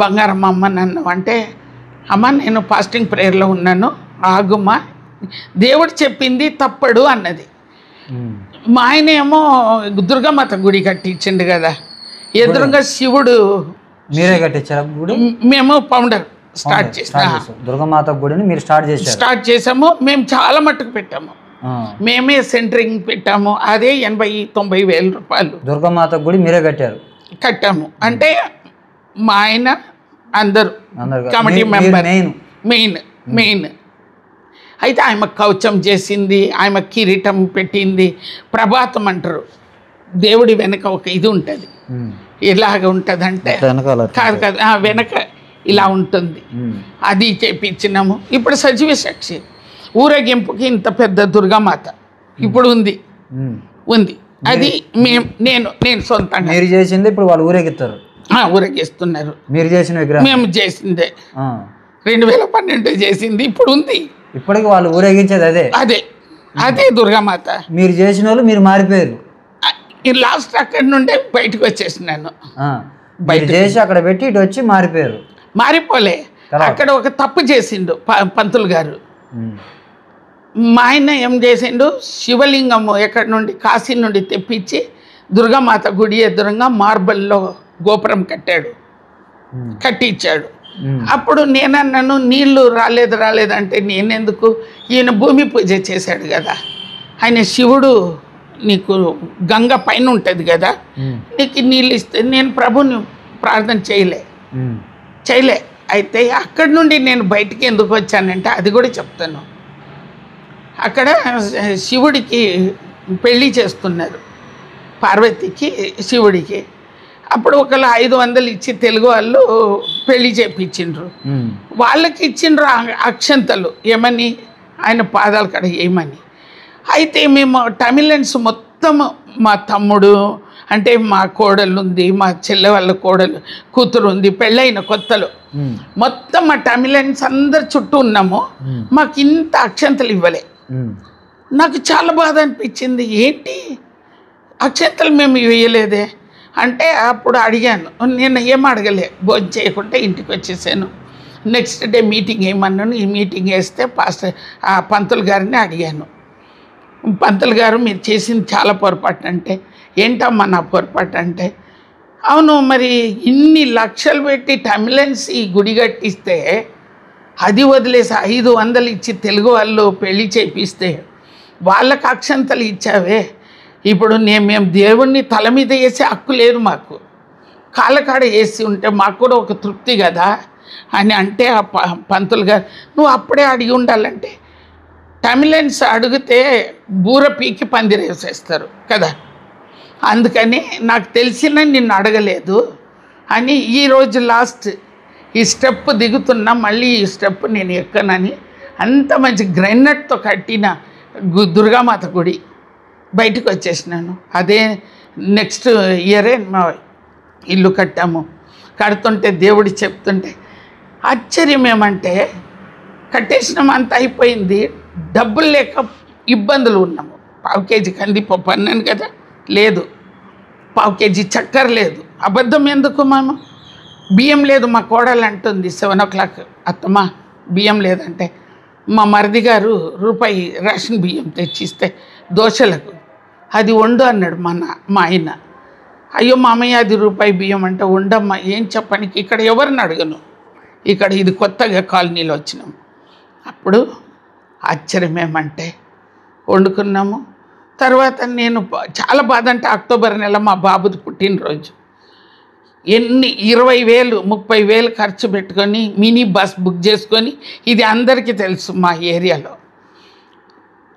బంగారం అమ్మని అన్నావు అంటే, అమ్మ నేను ఫాస్టింగ్ ప్రేయర్లో ఉన్నాను, ఆగుమా, దేవుడు చెప్పింది తప్పడు అన్నది. మా ఆయన ఏమో దుర్గామాత గుడి కట్టించండు కదా, ఎదురుగా శివుడు. మీరే కట్టించారా గుడి? మేము ఫౌండర్ స్టార్ట్ చేసాము, దుర్గామాత గుడిని మీరు స్టార్ట్ చేసాము. మేము చాలా మట్టుకు పెట్టాము, మేమే సెంటరింగ్ పెట్టాము. అదే 80-90 వేల రూపాయలు దుర్గామాత గుడి మీరే కట్టాము. అంటే మా ఆయన అందరూ కమిటీ మెంబర్, మెయిన్. అయితే ఆమె కవచం చేసింది, ఆమె కిరీటం పెట్టింది, ప్రభాతం అంటారు, దేవుడి వెనక ఒక ఇది ఉంటుంది, ఇలాగ ఉంటుంది అంటే కాదు వెనక ఇలా ఉంటుంది, అది చేపించినాము. ఇప్పుడు సజీవ సాక్షి ఊరేగింపుకి ఇంత పెద్ద దుర్గామాత ఇప్పుడు ఉంది. అది నేను సొంతంగా మీరు చేసింది. ఇప్పుడు వాళ్ళు ఊరేగిస్తున్నారు. మీరు చేసిన విగ్రహం మేము చేసిందే, 2012 చేసింది, ఇప్పుడు ఉంది. ఇప్పటికి వాళ్ళు ఊరేగించేది అదే దుర్గామాత. మీరు చేసిన వాళ్ళు మీరు మారిపోయారు. లాస్ట్ అక్కడి నుండే బయటకు వచ్చేసినాను. బయట చేసి అక్కడ పెట్టి ఇటు వచ్చి మారిపోయారు. మారిపోలే, అక్కడ ఒక తప్పు చేసిండు పంతులు గారు. మా ఆయన ఏం చేసిండు, శివలింగము ఎక్కడి నుండి కాశీ నుండి తెప్పించి దుర్గామాత గుడి ఎదురుగా మార్బల్లో గోపురం కట్టించాడు. అప్పుడు నేనన్నాను, నీళ్లు రాలేదంటే నేనెందుకు, ఈయన భూమి పూజ చేశాడు కదా, ఆయన శివుడు నీకు గంగ పైన ఉంటుంది కదా, నీకు నీళ్ళు ఇస్తే నేను ప్రభుని ప్రార్థన చేయలే. అయితే అక్కడి నుండి నేను బయటికి ఎందుకు వచ్చానంటే అది కూడా చెప్తాను. అక్కడ శివుడికి పెళ్ళి చేస్తున్నారు, పార్వతికి శివుడికి. అప్పుడు ఒకళ్ళు 500 ఇచ్చి తెలుగు వాళ్ళు పెళ్లి చేయించిండ్రు. వాళ్ళకి ఇచ్చిండ్రు అక్షంతలు, ఏమని, ఆయన పాదాల కాడ ఏమని. అయితే మేము తమిళన్స్ మొత్తం, మా తమ్ముడు అంటే మా కోడలు ఉంది, మా చెల్లె వాళ్ళ కూతురు ఉంది, పెళ్ళైన కొత్తలు మొత్తం మా తమిళన్స్ అందరు చుట్టూ ఉన్నాము. మాకు ఇంత అక్షంతలు ఇవ్వలే. నాకు చాలా బాధ అనిపించింది, ఏంటి అక్షంతలు మేము వేయలేదే అంటే. అప్పుడు అడిగాను, నేను ఏం అడగలే, భోజనం చేయకుండా ఇంటికి వచ్చేసాను. నెక్స్ట్ డే మీటింగ్ ఏమన్నాను, ఈ మీటింగ్ వేస్తే పంతులు గారిని అడిగాను, పంతులు గారు మీరు చేసింది చాలా పొరపాటు అంటే, ఏంటమ్మా నా పొరపాటు అంటే, అవును మరి ఇన్ని లక్షలు పెట్టి తమిళన్స్ ఈ గుడి కట్టిస్తే అది వదిలేసి 500 ఇచ్చి తెలుగు వాళ్ళు పెళ్లి చేపిస్తే వాళ్ళకి అక్షంతలు ఇచ్చావే, ఇప్పుడు మేము దేవుణ్ణి తల మీద వేసే హక్కు లేదు మాకు, కాళ్ళకాడ వేసి ఉంటే మాకు కూడా ఒక తృప్తి కదా అని అంటే, ఆ పంతులు గారు నువ్వు అప్పుడే అడిగి ఉండాలంటే, తమిళన్స్ అడిగితే బూర పీకి పందిరేసేస్తారు కదా, అందుకని నాకు తెలిసిన నిన్ను అడగలేదు అని ఈరోజు లాస్ట్ ఈ స్టెప్ దిగుతున్నా, మళ్ళీ ఈ స్టెప్ నేను ఎక్కనని అంత మంచి గ్రైనట్తో కట్టిన దుర్గామాత గుడి బయటకు వచ్చేసినాను. అదే నెక్స్ట్ ఇయరే మా ఇల్లు కట్టాము. కడుతుంటే దేవుడు చెప్తుంటే ఆశ్చర్యం ఏమంటే, కట్టేసినాం అంత అయిపోయింది, డబ్బులు లేక ఇబ్బందులు ఉన్నాము. 1/4 కేజీ కందిపప్పు అన్నాను కదా, లేదు, 1/4 కేజీ చక్కెర లేదు. అబద్ధం ఎందుకు మేము, బియ్యం లేదు. మా కోడలు అంటుంది 7 o'clock, అత్తమ్మ బియ్యం లేదంటే మా మరిది గారు రూపాయి రేషన్ బియ్యం తెచ్చిస్తే దోశలకు అది వండు అన్నాడు మా ఆయన. అయ్యో మామయ్య అది రూపాయి బియ్యం అంటే ఉండమ్మా, ఏం చెప్పడానికి, ఇక్కడ ఎవరిని అడగను, ఇక్కడ ఇది కొత్తగా కాలనీలో వచ్చినాం. అప్పుడు ఆశ్చర్యం ఏమంటే వండుకున్నాము. తర్వాత నేను చాలా బాధ అంటే అక్టోబర్ నెల మా బాబుది పుట్టినరోజు. 20,000 30,000 ఖర్చు పెట్టుకొని మినీ బస్ బుక్ చేసుకొని, ఇది అందరికీ తెలుసు మా ఏరియాలో,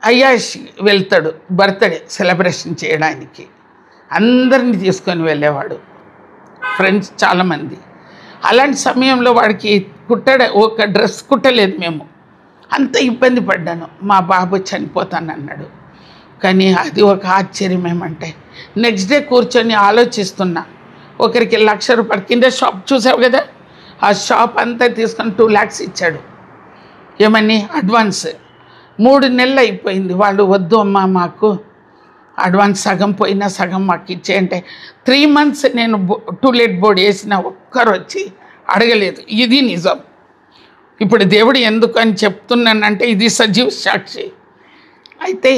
అయ్యాష్ వెళ్తాడు బర్త్డే సెలబ్రేషన్ చేయడానికి, అందరినీ తీసుకొని వెళ్ళేవాడు, ఫ్రెండ్స్ చాలామంది. అలాంటి సమయంలో వాడికి ఒక డ్రెస్ కుట్టలేదు. మేము అంత ఇబ్బంది పడ్డాను. మా బాబు చనిపోతానన్నాడు. కానీ అది ఒక ఆశ్చర్యం ఏమంటే నెక్స్ట్ డే కూర్చొని ఆలోచిస్తున్నా, ఒకరికి 1,00,000 రూపాయలు కింద షాప్ చూసావు కదా, ఆ షాప్ అంతా తీసుకొని 2 lakhs ఇచ్చాడు. ఏమని అడ్వాన్స్. 3 నెలలు అయిపోయింది. వాళ్ళు వద్దు అమ్మా మాకు అడ్వాన్స్ సగం పోయినా సగం మాకు ఇచ్చేయంటే 3 months నేను టూలెట్ బోర్డు వేసిన ఒక్కరు వచ్చి అడగలేదు. ఇది నిజం. ఇప్పుడు దేవుడు ఎందుకు అని చెప్తున్నానంటే ఇది సజీవ సాక్షి. అయితే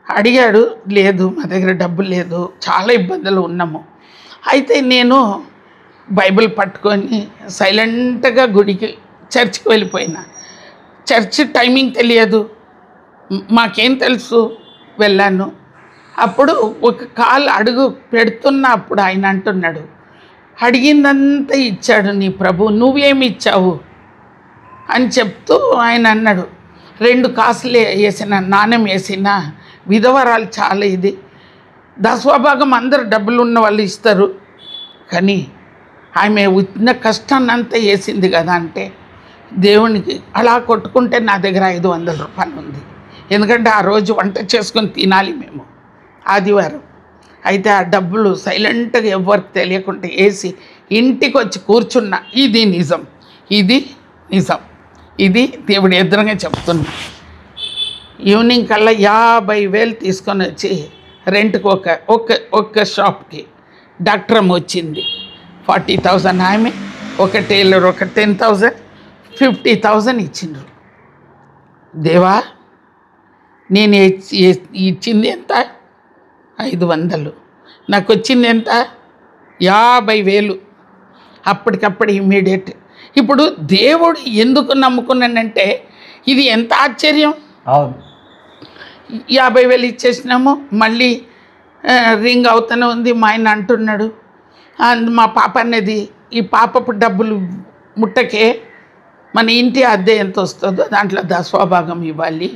అడిగాడు, లేదు మా దగ్గర డబ్బు లేదు, చాలా ఇబ్బందులు ఉన్నాము. అయితే నేను బైబిల్ పట్టుకొని సైలెంట్గా చర్చికి వెళ్ళిపోయినా. చర్చ్ టైమింగ్ తెలియదు, మాకేం తెలుసు, వెళ్ళాను. అప్పుడు ఒక అడుగు పెడుతున్నప్పుడు ఆయన అంటున్నాడు, అడిగిందంతా ఇచ్చాడు నీ ప్రభు, నువ్వేమి ఇచ్చావు అని చెప్తూ ఆయన అన్నాడు, 2 కాసులు వేసిన నాణ్యం వేసిన విధవరాలు చాలా ఇది, 10వ భాగం అందరు డబ్బులు ఉన్న వాళ్ళు ఇస్తారు, కానీ ఆమె ఉన్న కష్టాన్ని అంతా వేసింది కదా అంటే దేవునికి అలా కొట్టుకుంటే నా దగ్గర 500 రూపాయలు ఉంది. ఎందుకంటే ఆ రోజు వంట చేసుకొని తినాలి మేము ఆదివారం. అయితే ఆ డబ్బులు సైలెంట్గా ఎవరికి తెలియకుండా వేసి ఇంటికి వచ్చి కూర్చున్నా. ఇది నిజం, ఇది నిజం, ఇది దేవుడు ఎదురుగా చెప్తున్నా. ఈవినింగ్ కల్లా 50,000 తీసుకొని వచ్చి రెంట్కి ఒక షాప్కి డాక్టర్ వచ్చింది, 40,000 ఆమె, ఒక టైలర్ ఒక 10,000, 50,000 ఇచ్చిండ్రు. దేవా నేను ఇచ్చింది ఎంత? 500. నాకు వచ్చింది ఎంత? 50,000. అప్పటికప్పుడు ఇమ్మీడియట్. ఇప్పుడు దేవుడు ఎందుకు నమ్ముకున్నానంటే ఇది ఎంత ఆశ్చర్యం. 50,000 ఇచ్చేసినాము. మళ్ళీ రింగ్ అవుతూనే ఉంది. మా ఆయన అంటున్నాడు, మా పాప అన్నది ఈ పాపపు డబ్బులు ముట్టకే మన ఇంటి అద్దె ఎంత వస్తుందో దాంట్లో 10వ భాగం ఇవ్వాలి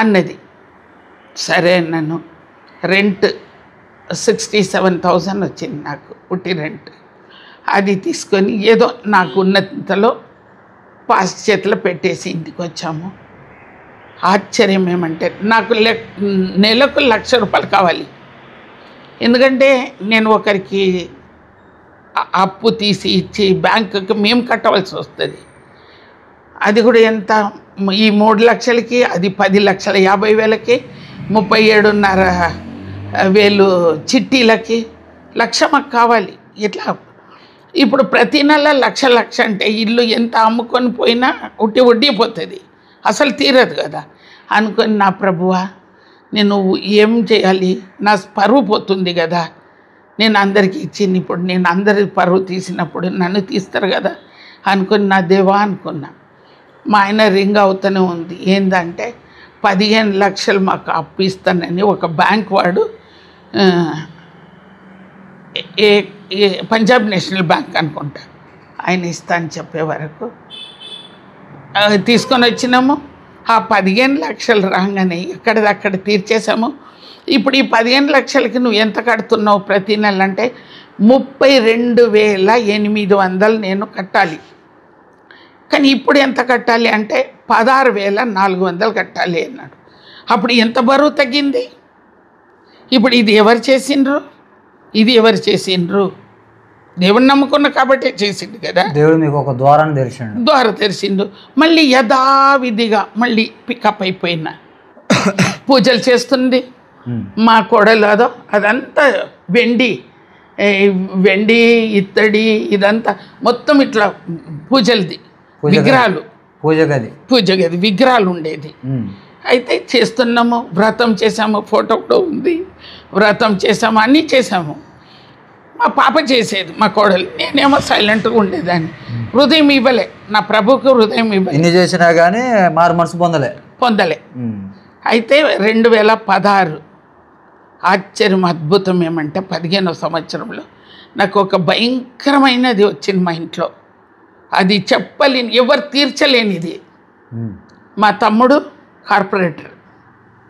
అన్నది. సరే అన్నాను. రెంట్ 67,000 వచ్చింది నాకు, పుట్టి రెంట్. అది తీసుకొని ఏదో నాకు ఉన్నంతలో పాస్ చేతిలో పెట్టేసి ఇంటికి వచ్చాము. ఆశ్చర్యం ఏమంటే నాకు నెలకు 1,00,000 రూపాయలు కావాలి. ఎందుకంటే నేను ఒకరికి అప్పు తీసి ఇచ్చి బ్యాంకుకి మేము కట్టవలసి వస్తుంది. అది కూడా ఎంత, ఈ 3 లక్షలకి, అది 10 లక్షల 50,000కి, 37,500 చిట్టీలకి 1,00,000 మాకు కావాలి. ఇట్లా ఇప్పుడు ప్రతి నెల 1,00,000 అంటే ఇల్లు ఎంత అమ్ముకొని పోయినా వడ్డీపోతుంది, అసలు తీరదు కదా అనుకొని, నా ప్రభువా నేను ఏం చేయాలి, నా పరువు పోతుంది కదా, నేను అందరికీ ఇచ్చింది, ఇప్పుడు నేను అందరి పరువు తీసినప్పుడు నన్ను తీస్తారు కదా అనుకొని, నా దేవా అనుకున్నా. మా ఆయన రింగ్ అవుతూనే ఉంది. ఏంటంటే 15 లక్షలు మాకు అప్పు ఇస్తానని ఒక బ్యాంక్ వాడు, పంజాబ్ నేషనల్ బ్యాంక్ అనుకుంటా, ఆయన ఇస్తా అని చెప్పే వరకు తీసుకొని వచ్చినాము. ఆ 15 లక్షలు రాగానే ఎక్కడిదక్కడ తీర్చేసాము. ఇప్పుడు ఈ 15 లక్షలకి నువ్వు ఎంత కడుతున్నావు ప్రతి నెల అంటే 32,800 నేను కట్టాలి. కానీ ఇప్పుడు ఎంత కట్టాలి అంటే 16,400 కట్టాలి అన్నాడు. అప్పుడు ఎంత బరువు తగ్గింది. ఇప్పుడు ఇది ఎవరు చేసిండ్రు, ఇది ఎవరు చేసిండ్రు? దేవుని నమ్ముకున్న కాబట్టి చేసిండు కదా. దేవుడు మీకు ఒక ద్వారం తెరిచిండు. మళ్ళీ యథావిధిగా మళ్ళీ పికప్ అయిపోయినా పూజలు చేస్తుంది. మా కోడలు అదంతా వెండి వెండి ఇత్తడి ఇదంతా మొత్తం ఇట్లా పూజలది విగ్రహాలు, పూజ గది విగ్రహాలు ఉండేది. అయితే చేస్తున్నాము, వ్రతం చేసాము, ఫోటో కూడా ఉంది, వ్రతం చేసాము, అన్నీ చేసాము. మా పాప చేసేది, మా కోడలు, నేనేమో సైలెంట్గా ఉండేదాన్ని. హృదయం ఇవ్వలే, నా ప్రభుకు హృదయం ఇవ్వలే. ఎన్ని చేసినా కానీ మారు మనసు పొందలే. అయితే 2016 ఆశ్చర్యం అద్భుతం ఏమంటే 15వ సంవత్సరంలో నాకు ఒక భయంకరమైనది వచ్చింది మా ఇంట్లో. అది చెప్పలేని, ఎవరు తీర్చలేనిది. మా తమ్ముడు కార్పొరేటర్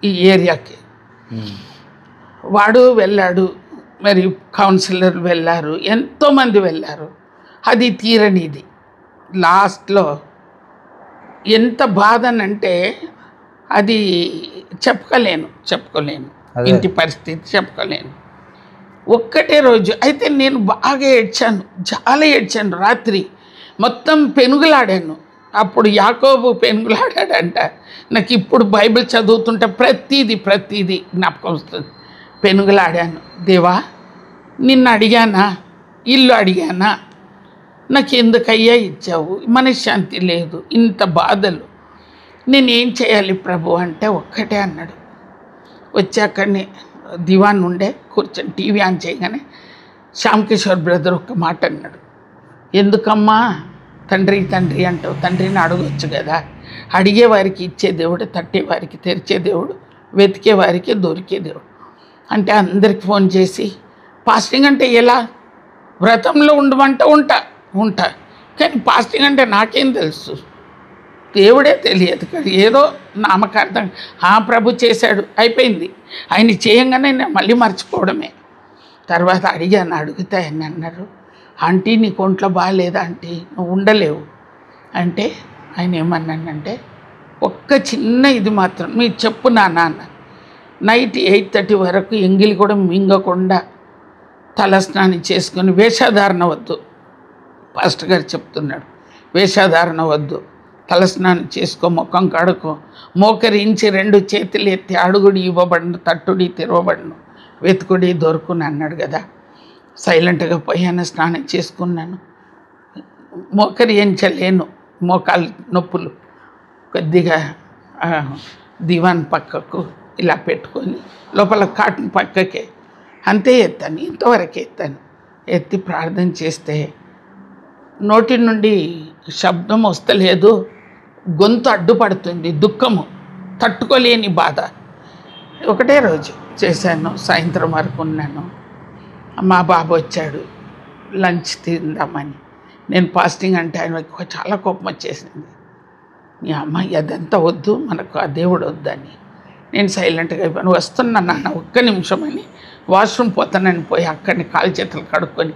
ఈ ఏరియాకి, వాడు వెళ్ళాడు, మరి కౌన్సిలర్లు వెళ్ళారు, ఎంతోమంది వెళ్ళారు. అది తీరనిది. లాస్ట్లో ఎంత బాధనంటే అది చెప్పుకోలేను, ఇంటి పరిస్థితి చెప్పుకోలేను. ఒక్కటే రోజు అయితే నేను బాగా ఏడ్చాను, చాలా ఏడ్చాను. రాత్రి మొత్తం పెనుగులాడాను. అప్పుడు యాకోబు పెనుగులాడాడంట. నాకు ఇప్పుడు బైబిల్ చదువుతుంటే ప్రతిదీ జ్ఞాపకం వస్తుంది. పెనుగులాడాను, దేవా నిన్ను అడిగానా, ఇల్లు అడిగానా, నాకు ఎందుకయ్యా ఇచ్చావు, మనశ్శాంతి లేదు, ఇంత బాధలు, నేనేం చేయాలి ప్రభు అంటే ఒక్కటే అన్నాడు. వచ్చాకనే దివాన్ ఉండే కూర్చొని టీవీ ఆన్ చేయగానే శ్యామ్ కిషోర్ బ్రదర్ ఒక్క మాట అన్నాడు, ఎందుకమ్మా తండ్రి అంటావు, తండ్రిని అడగొచ్చు కదా, అడిగే వారికి ఇచ్చే దేవుడు, తట్టే వారికి తెరిచే దేవుడు, వెతికే వారికి దొరికే దేవుడు అంటే అందరికి ఫోన్ చేసి పాస్టింగ్ అంటే ఎలా, వ్రతంలో ఉండమంటే ఉంటా కానీ పాస్టింగ్ అంటే నాకేం తెలుసు, దేవుడే తెలియదు కదా, ఏదో నామకార్థం ప్రభు చేశాడు అయిపోయింది. ఆయన చేయంగానే నేను మళ్ళీ మర్చిపోవడమే. తర్వాత అడిగితే ఆయన అన్నారు, ఆంటీ నీ ఒంట్లో బాగాలేదా ఆంటీ, నువ్వు ఉండలేవు అంటే ఆయన ఏమన్నానంటే ఒక్క చిన్న ఇది మాత్రం మీరు చెప్పు నాన్న. నైట్ 8:30 వరకు ఎంగిలి కూడా మింగకుండా తలస్నానం చేసుకొని, వేషధారణ వద్దు, పాస్టర్ గారు చెప్తున్నాడు, వేషధారణ వద్దు, తలస్నానం చేసుకో, ముఖం కడుకో, మోకరించి 2 చేతులు ఎత్తి అడుగుడి ఇవ్వబడును, తట్టుడి తెరవబడును, వెతుకుడి దొరుకుని అన్నాడు కదా. సైలెంట్గా పోయాను, స్నానం చేసుకున్నాను. మోకరించలేను, మోకాలు నొప్పులు. కొద్దిగా దివాన్ పక్కకు ఇలా పెట్టుకొని లోపల కాటన్ పక్కకే అంతే ఎత్తాను, ఇంతవరకే ఎత్తి ప్రార్థన చేస్తే నోటి నుండి శబ్దం వస్తలేదు, గొంతు అడ్డుపడుతుంది, దుఃఖము, తట్టుకోలేని బాధ. ఒకటే రోజు చేశాను, సాయంత్రం వరకు ఉన్నాను. మా బాబు వచ్చాడు లంచ్ తిందామని. నేను పాస్టింగ్ అంటే ఆయనకు చాలా కోపం వచ్చేసింది. నీ అమ్మాయి అదంతా వద్దు, మనకు ఆ దేవుడు వద్దని. నేను సైలెంట్గా అయిపోయాను. వస్తున్నా నాన్న ఒక్క నిమిషం అని వాష్రూమ్ పోతానని పోయి అక్కడిని కాలు చేతులు కడుక్కొని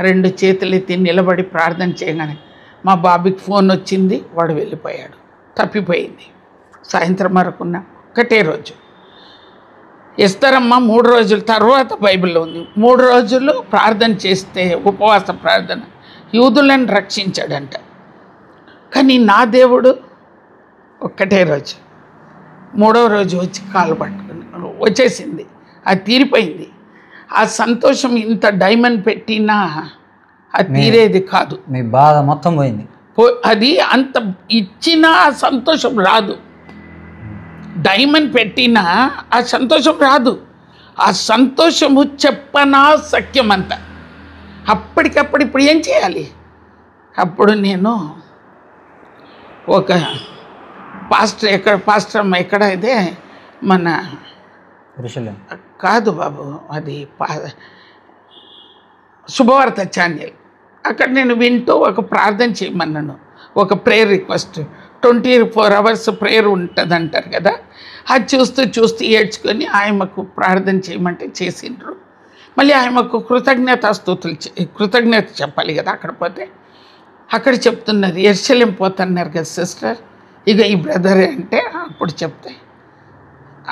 2 చేతులు ఎత్తి నిలబడి ప్రార్థన చేయగానే మా బాబుకి ఫోన్ వచ్చింది, వాడు వెళ్ళిపోయాడు, తప్పిపోయింది. సాయంత్రం వరకున్న ఒకటే రోజు. ఎస్తరమ్మ 3 రోజుల తర్వాత బైబిల్లో ఉంది, 3 రోజులు ప్రార్థన చేస్తే, ఉపవాస ప్రార్థన, యూదులను రక్షించాడంట. కానీ నా దేవుడు ఒక్కటే రోజు, 3వ రోజు వచ్చి కాలు పట్టుకుని వచ్చేసింది, అది తీరిపోయింది. ఆ సంతోషం ఇంత డైమండ్ పెట్టినా అది తీరేది కాదు. మీ బాధ మొత్తం పోయింది. అది అంత ఇచ్చినా ఆ సంతోషం రాదు. డైమండ్ పెట్టినా ఆ సంతోషం రాదు. ఆ సంతోషము చెప్పనా సఖ్యమంత. అప్పటికప్పుడు ఇప్పుడు ఏం చేయాలి? అప్పుడు నేను ఒక పాస్టర్ అమ్మ ఎక్కడ అయితే మన కాదు బాబు, అది శుభవార్త ఛానల్, అక్కడ నేను వింటూ ఒక ప్రార్థన చేయమన్నాను, ఒక ప్రేయర్ రిక్వెస్ట్, 24 hours ప్రేయర్ ఉంటుంది అంటారు కదా, అది చూస్తూ ఏడ్చుకొని ఆయనకు ప్రార్థన చేయమంటే చేసిండ్రు. మళ్ళీ ఆయనకు కృతజ్ఞత చెప్పాలి కదా. అక్కడ పోతే అక్కడ చెప్తున్నది, యెరూషలేం పోతున్నారు కదా సిస్టర్, ఇక ఈ బ్రదరే అంటే అప్పుడు చెప్తే,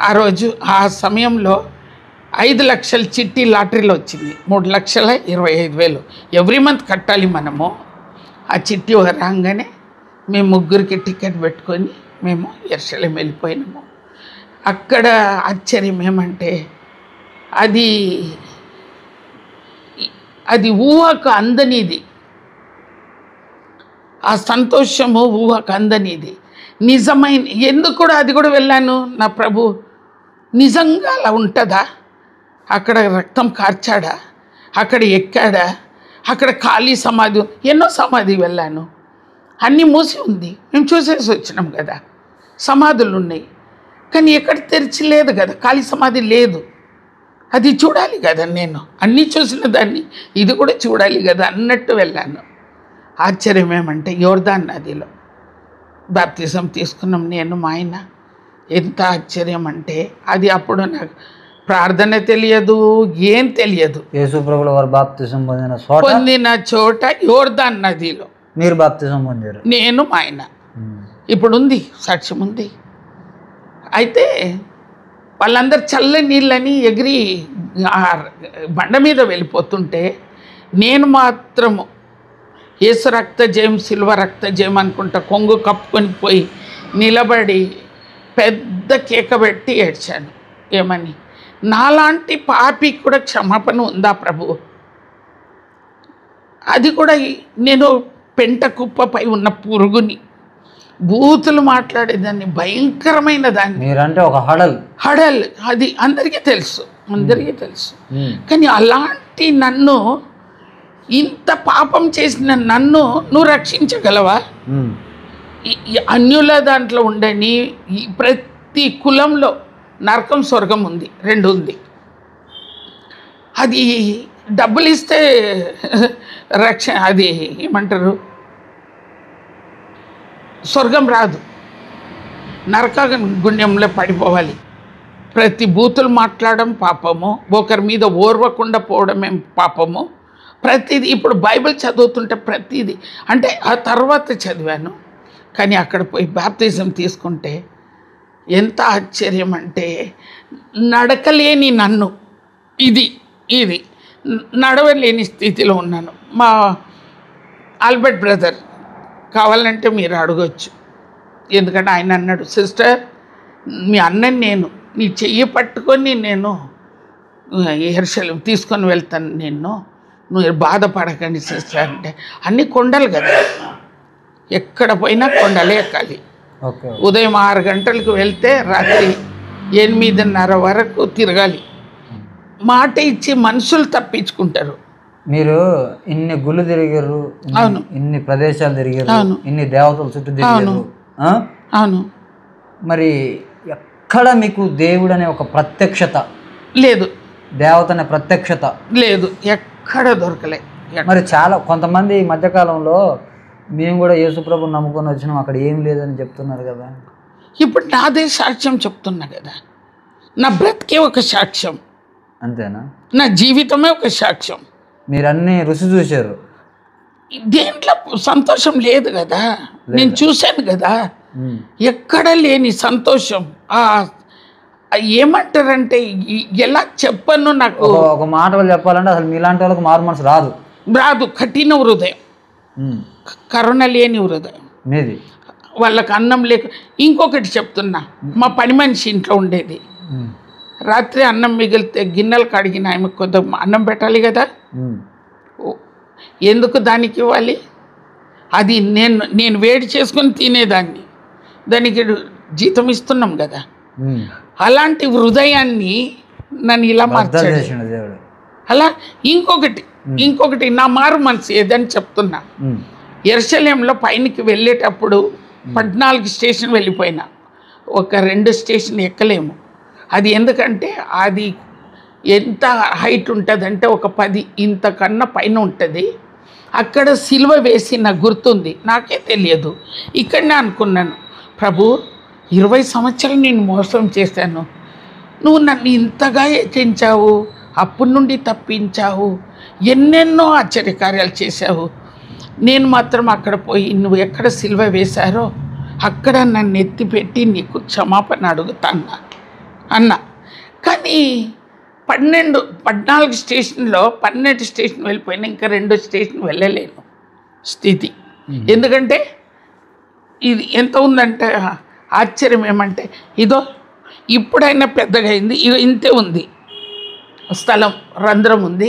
ఆ రోజు ఆ సమయంలో 5 లక్షల చిట్టి లాటరీలో వచ్చింది, 3,25,000 ఎవ్రీ మంత్ కట్టాలి మనము. ఆ చిట్టి రాగానే మేము 3కి టికెట్ పెట్టుకొని మేము యెరూషలేం వెళ్ళిపోయినాము. అక్కడ ఆశ్చర్యం ఏమంటే, అది అది ఊహకు అందనిది. ఆ సంతోషము ఊహకు అందనిది, నిజమైన. ఎందుకు కూడా అది కూడా వెళ్ళాను, నా ప్రభు నిజంగా అలా ఉంటుందా? అక్కడ రక్తం కార్చాడా? అక్కడ ఎక్కాడా? అక్కడ ఖాళీ సమాధి, ఎన్నో సమాధి వెళ్ళాను, అన్నీ మూసి ఉంది, మేము చూసేసి వచ్చినాం కదా. సమాధులు ఉన్నాయి కానీ ఎక్కడ తెరిచి లేదు కదా, ఖాళీ సమాధి లేదు. అది చూడాలి కదా, నేను అన్నీ చూసిన దాన్ని ఇది కూడా చూడాలి కదా అన్నట్టు వెళ్ళాను. ఆశ్చర్యం ఏమంటే యోర్దాన్ నదిలో బాప్తిజం తీసుకున్నాం నేను మా ఆయన. ఎంత ఆశ్చర్యం అంటే అది అప్పుడు నాకు ప్రార్థన తెలియదు, ఏం తెలియదు. యేసుప్రభుల వారు బాప్తిజం పొందిన చోట యోర్దాన్ నదిలో మీరు బాప్తిజం పొందారు, నేను మా ఆయన. ఇప్పుడు ఉంది, సాక్ష్యం ఉంది. అయితే వాళ్ళందరూ చల్ల నీళ్ళని ఎగిరి బండ మీద వెళ్ళిపోతుంటే నేను మాత్రము యేసు రక్త జయం, సిల్వ రక్త జయం అనుకుంటా కొంగు కప్పుకొని పోయి నిలబడి పెద్ద కేక పెట్టి ఏడ్చాను. ఏమని, నాలాంటి పాపి కూడా క్షమాపణ ఉందా ప్రభు? అది కూడా నేను పెంట కుప్పపై ఉన్న పురుగుని, బూతులు మాట్లాడేదాన్ని, భయంకరమైన దాన్ని. మీరంటే ఒక హడల్, అది అందరికీ తెలుసు, అందరికీ తెలుసు. కానీ అలాంటి నన్ను, ఇంత పాపం చేసిన నన్ను నువ్వు రక్షించగలవా? అన్యుల దాంట్లో ఉండని ప్రతి కులంలో నరకం స్వర్గం ఉంది, రెండు ఉంది. అది డబ్బులు ఇస్తే అది ఏమంటారు, స్వర్గం రాదు, నరక గుండ్యంలో పడిపోవాలి. ప్రతి బూతులు మాట్లాడడం పాపము, ఒకరి మీద ఓర్వకుండా పోవడమే పాపము. ప్రతిదీ ఇప్పుడు బైబిల్ చదువుతుంటే ప్రతిదీ, అంటే ఆ తర్వాత చదివాను కానీ అక్కడ పోయి బాప్తిజం తీసుకుంటే ఎంత ఆశ్చర్యం అంటే, నడకలేని నన్ను, ఇది నడవలేని స్థితిలో ఉన్నాను. మా ఆల్బర్ట్ బ్రదర్ కావాలంటే మీరు అడగొచ్చు, ఎందుకంటే ఆయన అన్నాడు, సిస్టర్ మీ అన్నని నేను నీ చెయ్యి పట్టుకొని నేను యెరూషలేం తీసుకొని వెళ్తాను, నువ్వు బాధపడకండి సిస్టర్ అంటే. అన్ని కొండలు కదా, ఎక్కడ పోయినా కొండలే ఎక్కాలి. ఉదయం 6 గంటలకు వెళ్తే రాత్రి 8:30 వరకు తిరగాలి. మాట ఇచ్చి మనుషులు తప్పించుకుంటారు. మీరు ఇన్ని గుళ్ళు తిరిగారు, అవును, ఇన్ని ప్రదేశాలు తిరిగారు, అవును, ఇన్ని దేవతల చుట్టూ తిరిగారు. అవును, మరి ఎక్కడ మీకు దేవుడు అనే ఒక ప్రత్యక్షత లేదు, దేవత అనే ప్రత్యక్షత లేదు, ఎక్కడ దొరకలే. మరి చాలా కొంతమంది ఈ మధ్యకాలంలో మేము కూడా యేసుప్రభుని నమ్ముకొని వచ్చినాం, అక్కడ ఏం లేదని చెప్తున్నారు కదా. ఇప్పుడు నాదే సాక్ష్యం చెప్తున్నా కదా, నా బ్రతికే ఒక సాక్ష్యం, అంతేనా? నా జీవితమే ఒక సాక్ష్యం. మీరు అన్ని రుచి చూశారు, దేంట్లో సంతోషం లేదు కదా, నేను చూశాను కదా, ఎక్కడ లేని సంతోషం. ఏమంటారంటే ఎలా చెప్పను, నాకు ఒక మాట చెప్పాలంటే అసలు మీలాంటి వాళ్ళకి మారు మనసు రాదు. కఠిన హృదయం, కరుణ లేని హృదయం మీది. వాళ్ళకి అన్నం లేక. ఇంకొకటి చెప్తున్నా, మా పని మనిషి ఇంట్లో ఉండేది, రాత్రి అన్నం మిగిలితే గిన్నెలు కడిగిన ఆమె కొంత అన్నం పెట్టాలి కదా, ఎందుకు దానికి ఇవ్వాలి? అది నేను వేడి చేసుకొని తినేదాన్ని, దానికి జీతం ఇస్తున్నాం కదా. అలాంటి హృదయాన్ని నన్ను ఇలా మార్చాడు దేవుడు. అలా ఇంకొకటి నా మారు మనసు ఏదని చెప్తున్నా. యెరూషలేంలో పైనకి వెళ్ళేటప్పుడు 14 స్టేషన్ వెళ్ళిపోయినా, ఒక 2 స్టేషన్ ఎక్కలేము. అది ఎందుకంటే అది ఎంత హైట్ ఉంటుందంటే ఒక 10 ఇంతకన్నా పైన ఉంటుంది. అక్కడ సిలువ వేసి నాకు గుర్తుంది, నాకే తెలియదు. ఇక్కడనే అనుకున్నాను, ప్రభు 20 సంవత్సరాలు నేను మోసం చేశాను, నువ్వు నన్ను ఇంతగా హెచ్చించావు, అప్పటి నుండి తప్పించావు, ఎన్నెన్నో ఆశ్చర్యకార్యాలు చేశావు. నేను మాత్రం అక్కడ పోయి నువ్వు ఎక్కడ సిలువ వేశారో అక్కడ నన్ను ఎత్తిపెట్టి నీకు క్షమాపణ అడుగుతాను అన్న. కానీ 14 స్టేషన్లో 12 స్టేషన్ వెళ్ళిపోయినా ఇంకా 2 స్టేషన్ వెళ్ళలేను స్థితి. ఎందుకంటే ఇది ఎంత ఉందంటే ఆశ్చర్యం ఏమంటే, ఇదో ఇప్పుడైనా పెద్దగా అయింది, ఇంతే ఉంది స్థలం, రంధ్రం ఉంది,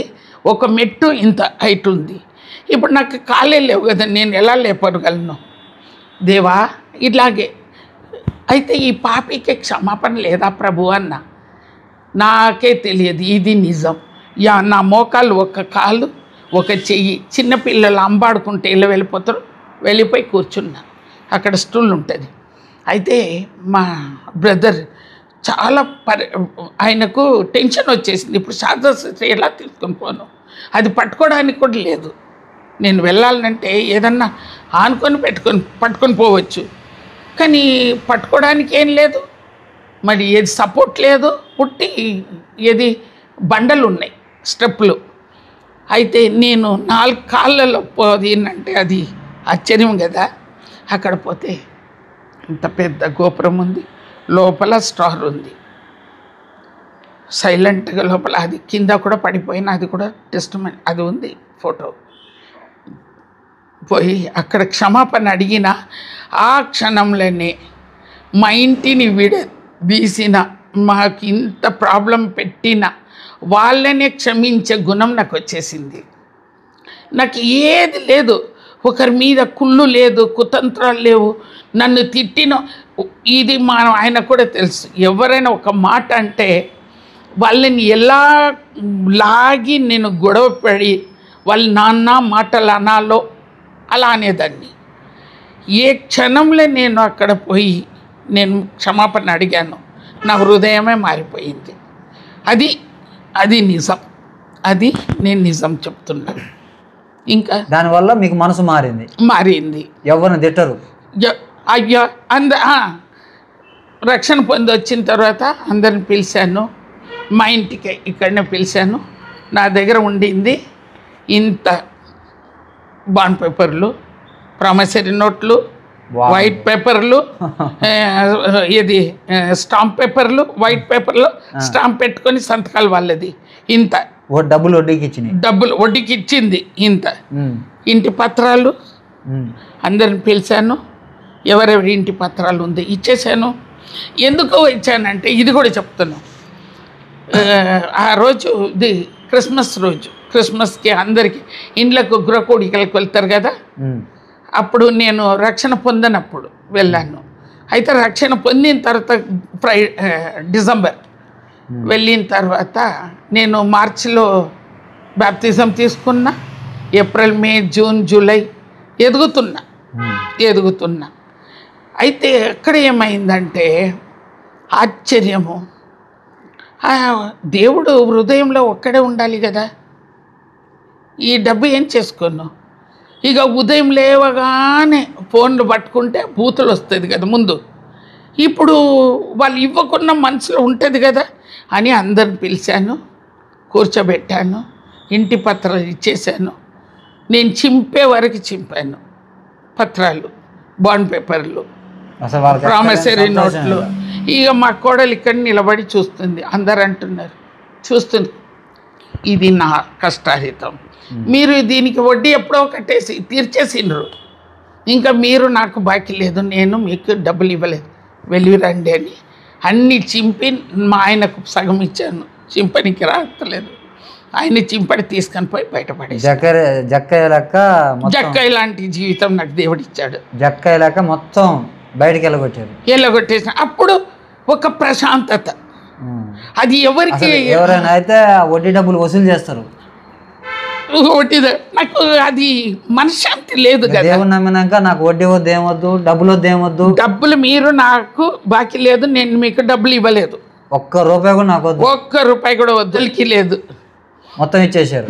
ఒక మెట్టు ఇంత హైట్ ఉంది. ఇప్పుడు నాకు కాలే లేవు కదా, నేను ఎలా లేపగలను దేవా? ఇలాగే అయితే ఈ పాపికి క్షమాపణ లేదా ప్రభు అన్న. నాకే తెలియదు ఇది నిజం. నా మోకాలు ఒక కాలు ఒక చెయ్యి, చిన్నపిల్లలు అంబాడుకుంటే ఇలా వెళ్ళిపోతారు, వెళ్ళిపోయి కూర్చున్నా. అక్కడ స్టూల్ ఉంటుంది. అయితే మా బ్రదర్ చాలా ఆయనకు టెన్షన్ వచ్చేసింది. ఇప్పుడు శారదాశ్రీ ఎలా తీసుకొని పోను, అది పట్టుకోవడానికి కూడా లేదు. నేను వెళ్ళాలంటే ఏదన్నా ఆనుకొని పట్టుకొని పోవచ్చు, కానీ పట్టుకోవడానికి ఏం లేదు. మరి ఏది సపోర్ట్ లేదు, పుట్టి ఏది బండలు ఉన్నాయి, స్టెప్పులు. అయితే నేను 4 కాళ్ళలో పోదినంటే అది ఆశ్చర్యం కదా. అక్కడ పోతే ఇంత పెద్ద గోపురం ఉంది, లోపల స్టార్ ఉంది, సైలెంట్గా లోపల. అది కింద కూడా పడిపోయిన, అది కూడా టెస్టిమనీ అది ఉంది ఫోటో. పోయి అక్కడ క్షమాపణ అడిగిన ఆ క్షణంలోనే మా ఇంటిని విడదీసిన, మాకు ఇంత ప్రాబ్లం పెట్టిన వాళ్ళనే క్షమించే గుణం నాకు వచ్చేసింది. నాకు ఏది లేదు, ఒకరి మీద కుళ్ళు లేదు, కుతంత్రాలు లేవు. నన్ను తిట్టిన ఇది ఆయన కూడా తెలుసు. ఎవరైనా ఒక మాట అంటే వాళ్ళని ఎలా లాగి నేను గొడవ పడి వాళ్ళ నాన్న మాటలు అనాలో అలా అనేదాన్ని. ఏ క్షణంలో నేను అక్కడ పోయి నేను క్షమాపణ అడిగాను, నా హృదయమే మారిపోయింది. అది నిజం, అది నేను నిజం చెప్తున్నాను. ఇంకా దానివల్ల మీకు మనసు మారింది. ఎవరిని తిట్టరు. అయ్యో రక్షణ పొంది వచ్చిన తర్వాత అందరిని పిలిచాను, మా ఇంటికి ఇక్కడనే పిలిచాను. నా దగ్గర ఉండింది ఇంత బాండ్ పేపర్లు, ప్రామిసరీ నోట్లు, వైట్ పేపర్లు, ఇది స్టాంప్ పేపర్లు, వైట్ పేపర్లు స్టాంప్ పెట్టుకొని సంతకాలు వాళ్ళది. ఇంత డబ్బులు వడ్డీకి ఇచ్చింది. ఇంత ఇంటి పత్రాలు అందరిని పిలిచాను. ఎవరెవరి ఇంటి పత్రాలు ఉంది ఇచ్చేసాను. ఎందుకు ఇచ్చానంటే ఇది కూడా చెప్తున్నాను. ఆ రోజు ఇది క్రిస్మస్ రోజు, క్రిస్మస్కి అందరికీ ఇండ్లకు గృహకూడికలకు వెళ్తారు కదా. అప్పుడు నేను రక్షణ పొందినప్పుడు వెళ్ళాను. అయితే రక్షణ పొందిన తర్వాత డిసెంబర్ వెళ్ళిన తర్వాత నేను మార్చిలో బాప్తిజం తీసుకున్నా. ఏప్రిల్, మే, జూన్, జూలై ఎదుగుతున్నా. అయితే ఎక్కడ ఏమైందంటే ఆశ్చర్యము, దేవుడు హృదయంలో ఒక్కడే ఉండాలి కదా. ఈ డబ్బు ఏం చేసుకోను, ఇక ఉదయం లేవగానే ఫోన్లు పట్టుకుంటే బూతులు వస్తుంది కదా ముందు. ఇప్పుడు వాళ్ళు ఇవ్వకున్న మనసులో ఉంటుంది కదా అని అందరిని పిలిచాను, కూర్చోబెట్టాను, ఇంటి పత్రాలు ఇచ్చేసాను. నేను చింపే వరకు చింపాను పత్రాలు, బాండ్ పేపర్లు, ప్రామిసరీ నోట్లు. ఇక మా కోడలు ఇక్కడ నిలబడి చూస్తుంది. అందరు అంటున్నారు, చూస్తుంది ఇది నా కష్టార్జితం, మీరు దీనికి వడ్డీ ఎప్పుడో కట్టేసి తీర్చేసిండ్రు, ఇంకా మీరు నాకు బాకీ లేదు, నేను మీకు డబ్బులు ఇవ్వలేదు, వెళ్ళిరండి అని అన్నీ చింపి మా ఆయనకు సగం ఇచ్చాను. చింపనికి రాలేదు, ఆయన చింపడి తీసుకొని పోయి బయటపడే. జక్కాయ లాంటి జీవితం నాకు దేవుడు ఇచ్చాడు. జక్కాయ లెక్క మొత్తం బయటకు వెళ్ళగొట్టేసిన. అప్పుడు ఒక ప్రశాంతత. అది ఎవరైనా అయితే వడ్డీ డబ్బులు వసూలు చేస్తారు, నాకు అది మనశ్శాంతి లేదు కదా. దేవుని నమ్మినాక నాకు వడ్డీ వద్దు, ఏమొద్దు, డబ్బులు వద్దు, ఏమొద్దు, డబ్బులు మీరు నాకు బాకీ లేదు, నేను మీకు డబ్బులు ఇవ్వలేదు, ఒక్క రూపాయి కూడా నాకు వద్దు, ఒక్క రూపాయి కూడా వద్దులకి లేదు,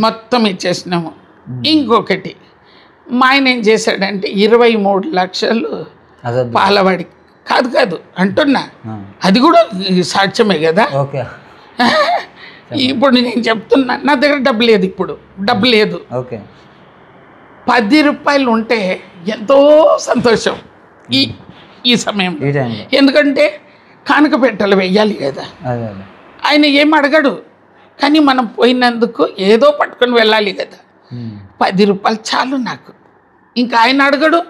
మొత్తం ఇచ్చేసినాము. ఇంకొకటి మా ఆయన ఏం చేశాడంటే 23 లక్షలు పాలవాడి కాదు అంటున్నా, అది కూడా సాక్ష్యమే కదా. ఇప్పుడు నేను చెప్తున్నా, నా దగ్గర డబ్బు లేదు, ఇప్పుడు డబ్బు లేదు. 10 రూపాయలు ఉంటే ఎంతో సంతోషం ఈ సమయం. ఎందుకంటే కానుక పెట్టలు వెయ్యాలి కదా. ఆయన ఏం అడగడు, కానీ మనం పోయినందుకు ఏదో పట్టుకొని వెళ్ళాలి కదా. 10 రూపాయలు చాలు నాకు, ఇంకా ఆయన అడగడు,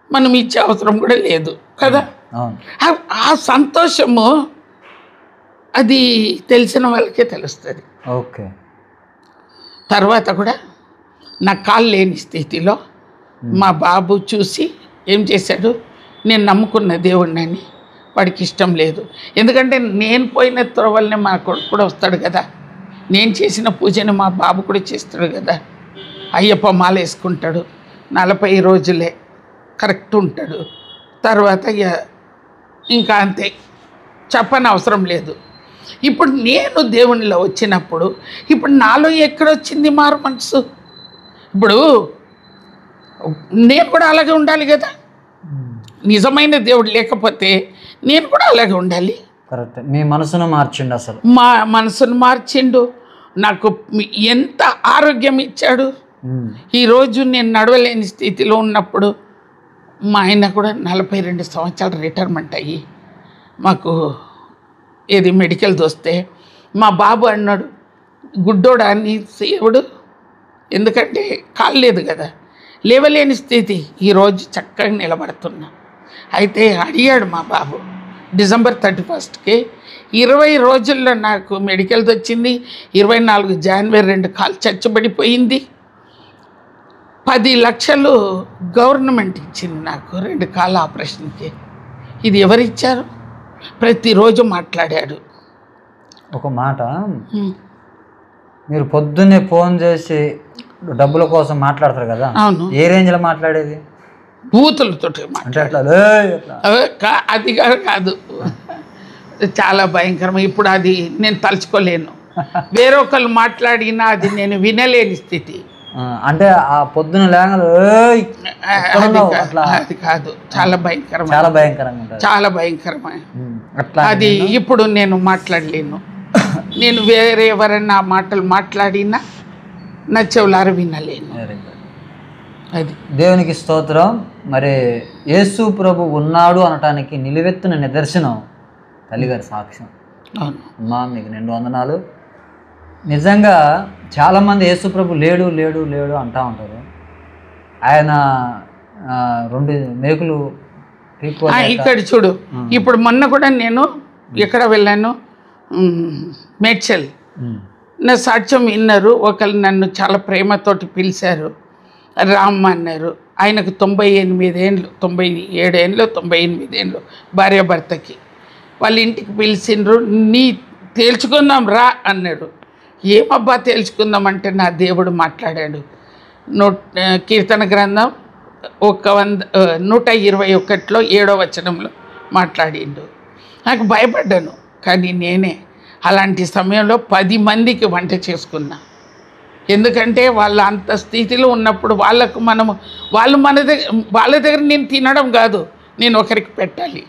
మనం ఇచ్చే అవసరం కూడా లేదు కదా. ఆ సంతోషము అది తెలిసిన వాళ్ళకే తెలుస్తుంది. తర్వాత కూడా నా కాళ్ళు లేని స్థితిలో మా బాబు చూసి ఏం చేశాడు, నేను నమ్ముకున్న దేవుడిని వాడికి ఇష్టం లేదు. ఎందుకంటే నేను పోయిన త్రోవల్నే మా కొడుకు కూడా వస్తాడు కదా, నేను చేసిన పూజని మా బాబు కూడా చేస్తాడు కదా. అయ్యప్ప మాల వేసుకుంటాడు, 40 రోజులే కరెక్ట్ ఉంటాడు. తర్వాత ఇంకా అంతే, చెప్పని అవసరం లేదు. ఇప్పుడు నేను దేవునిలో వచ్చినప్పుడు ఇప్పుడు నాలో ఎక్కడొచ్చింది మారు మనసు? ఇప్పుడు నేను కూడా అలాగే ఉండాలి కదా. నిజమైన దేవుడు లేకపోతే నేను కూడా అలాగే ఉండాలి. కరెక్ట్. మీ మనసును మార్చిండు, అసలు మా మనసును మార్చిండు. నాకు ఎంత ఆరోగ్యం ఇచ్చాడు. ఈరోజు నేను నడవలేని స్థితిలో ఉన్నప్పుడు మా ఆయన కూడా 42 సంవత్సరాలు రిటైర్మెంట్ అయ్యి మాకు ఏది మెడికల్ వస్తే మా బాబు అన్నాడు, గుడ్డోడా నీ దేవుడు, ఎందుకంటే కాలేదు కదా, లేవలేని స్థితి, ఈరోజు చక్కగా నిలబడుతున్నా. అయితే అడిగాడు మా బాబు, డిసెంబర్ 31కి 20 రోజుల్లో నాకు మెడికల్ వచ్చింది. 24 జనవరి 2 కాలు చచ్చబడిపోయింది. 10 లక్షలు గవర్నమెంట్ ఇచ్చింది నాకు 2 కాళ్ళ ఆపరేషన్కి. ఇది ఎవరిచ్చారు? ప్రతిరోజు మాట్లాడాడు. ఒక మాట, మీరు పొద్దున్నే ఫోన్ చేసి డబ్బుల కోసం మాట్లాడతారు కదా, అవును. ఏ రేంజ్లో మాట్లాడేది? బూతులతో అంటే అట్లా అది కాదు, చాలా భయంకరం. ఇప్పుడు అది నేను తలుచుకోలేను. వేరొకరు మాట్లాడినా అది నేను వినలేని స్థితి. అంటే ఆ పొద్దున అది కాదు, చాలా భయంకరం, చాలా భయంకరంగా, చాలా భయంకరమైన. అది ఇప్పుడు నేను మాట్లాడలేను. నేను వేరే ఎవరైనా మాటలు మాట్లాడినా నా చెవులారు వినలేను. అది దేవునికి స్తోత్రం. మరి యేసు ప్రభు ఉన్నాడు అనటానికి నిలువెత్తున నిదర్శనం తల్లిగారి సాక్ష్యం. అమ్మా మీకు 2 వందనాలు. నిజంగా చాలామంది యేసు ప్రభు లేడు లేడు లేడు అంటూ ఉంటారు. ఆయన 2 మేకులు ఇక్కడ చూడు, ఇప్పుడు మొన్న కూడా నేను ఎక్కడ వెళ్ళాను, మేడ్చల్, నా సాక్ష్యం విన్నారు. ఒకళ్ళు నన్ను చాలా ప్రేమతోటి పిలిచారు, రామ్ అన్నారు. ఆయనకు 98 ఏళ్ళు, 97 ఏళ్ళు, 98 ఏళ్ళు భార్యాభర్తకి. వాళ్ళ ఇంటికి పిలిచిండ్రు. నీ తేల్చుకుందాం రా అన్నాడు. ఏమబ్బా తేల్చుకుందామంటే నా దేవుడు మాట్లాడాడు. కీర్తన గ్రంథం 121లో 7వ వచనంలో మాట్లాడిండు. నాకు భయపడ్డాను, కానీ నేనే అలాంటి సమయంలో 10 మందికి వంట చేసుకున్నా. ఎందుకంటే వాళ్ళ అంత స్థితిలో ఉన్నప్పుడు వాళ్ళకు వాళ్ళు వాళ్ళ దగ్గర నేను తినడం కాదు, నేను ఒకరికి పెట్టాలి.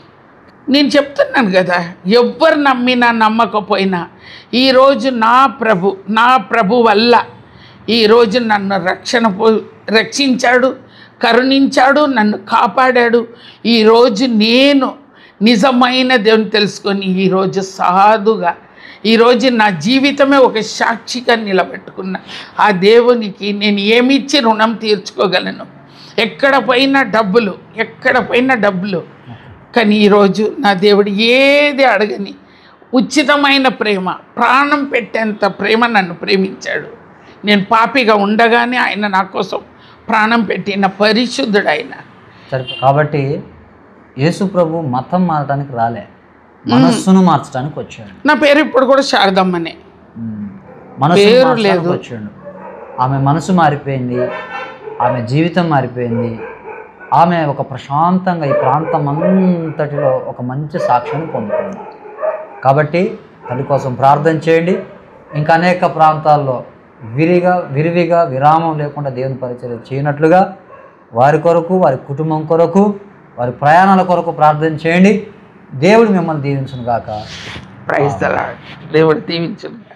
నేను చెప్తున్నాను కదా, ఎవ్వరు నమ్మినా నమ్మకపోయినా ఈరోజు నా ప్రభు వల్ల ఈరోజు నన్ను రక్షించాడు, కరుణించాడు, నన్ను కాపాడాడు. ఈరోజు నేను నిజమైన దేవుని తెలుసుకొని ఈరోజు సాధుగా ఈరోజు నా జీవితమే ఒక సాక్షిగా నిలబెట్టుకున్నా. ఆ దేవునికి నేను ఏమిచ్చి రుణం తీర్చుకోగలను? ఎక్కడ పోయినా డబ్బులు, కానీ ఈరోజు నా దేవుడు ఏది అడగని ఉచితమైన ప్రేమ, ప్రాణం పెట్టేంత ప్రేమ నన్ను ప్రేమించాడు. నేను పాపిగా ఉండగానే ఆయన నా కోసం ప్రాణం పెట్టిన పరిశుద్ధుడు ఆయన. కాబట్టి యేసు ప్రభు మతం మారడానికి రాలే, మనస్సును మార్చడానికి వచ్చాడు. నా పేరు ఇప్పుడు కూడా శారదమ్మనే, పేరు లేదు. వచ్చాడు. ఆమె మనసు మారిపోయింది, ఆమె జీవితం మారిపోయింది. ఆమె ఒక ప్రశాంతంగా ఈ ప్రాంతం అంతటిలో ఒక మంచి సాక్ష్యాన్ని పొందుతుంది. కాబట్టి తల్లి కోసం ప్రార్థన చేయండి. ఇంకా అనేక ప్రాంతాల్లో విరివిగా విరామం లేకుండా దేవుని పరిచర్య చేయనట్లుగా వారి కొరకు, వారి కుటుంబం కొరకు, వారి ప్రయాణాల కొరకు ప్రార్థన చేయండి. దేవుడు మిమ్మల్ని దీవించును గాక. Praise the Lord. దేవుడు దీవించును గాక.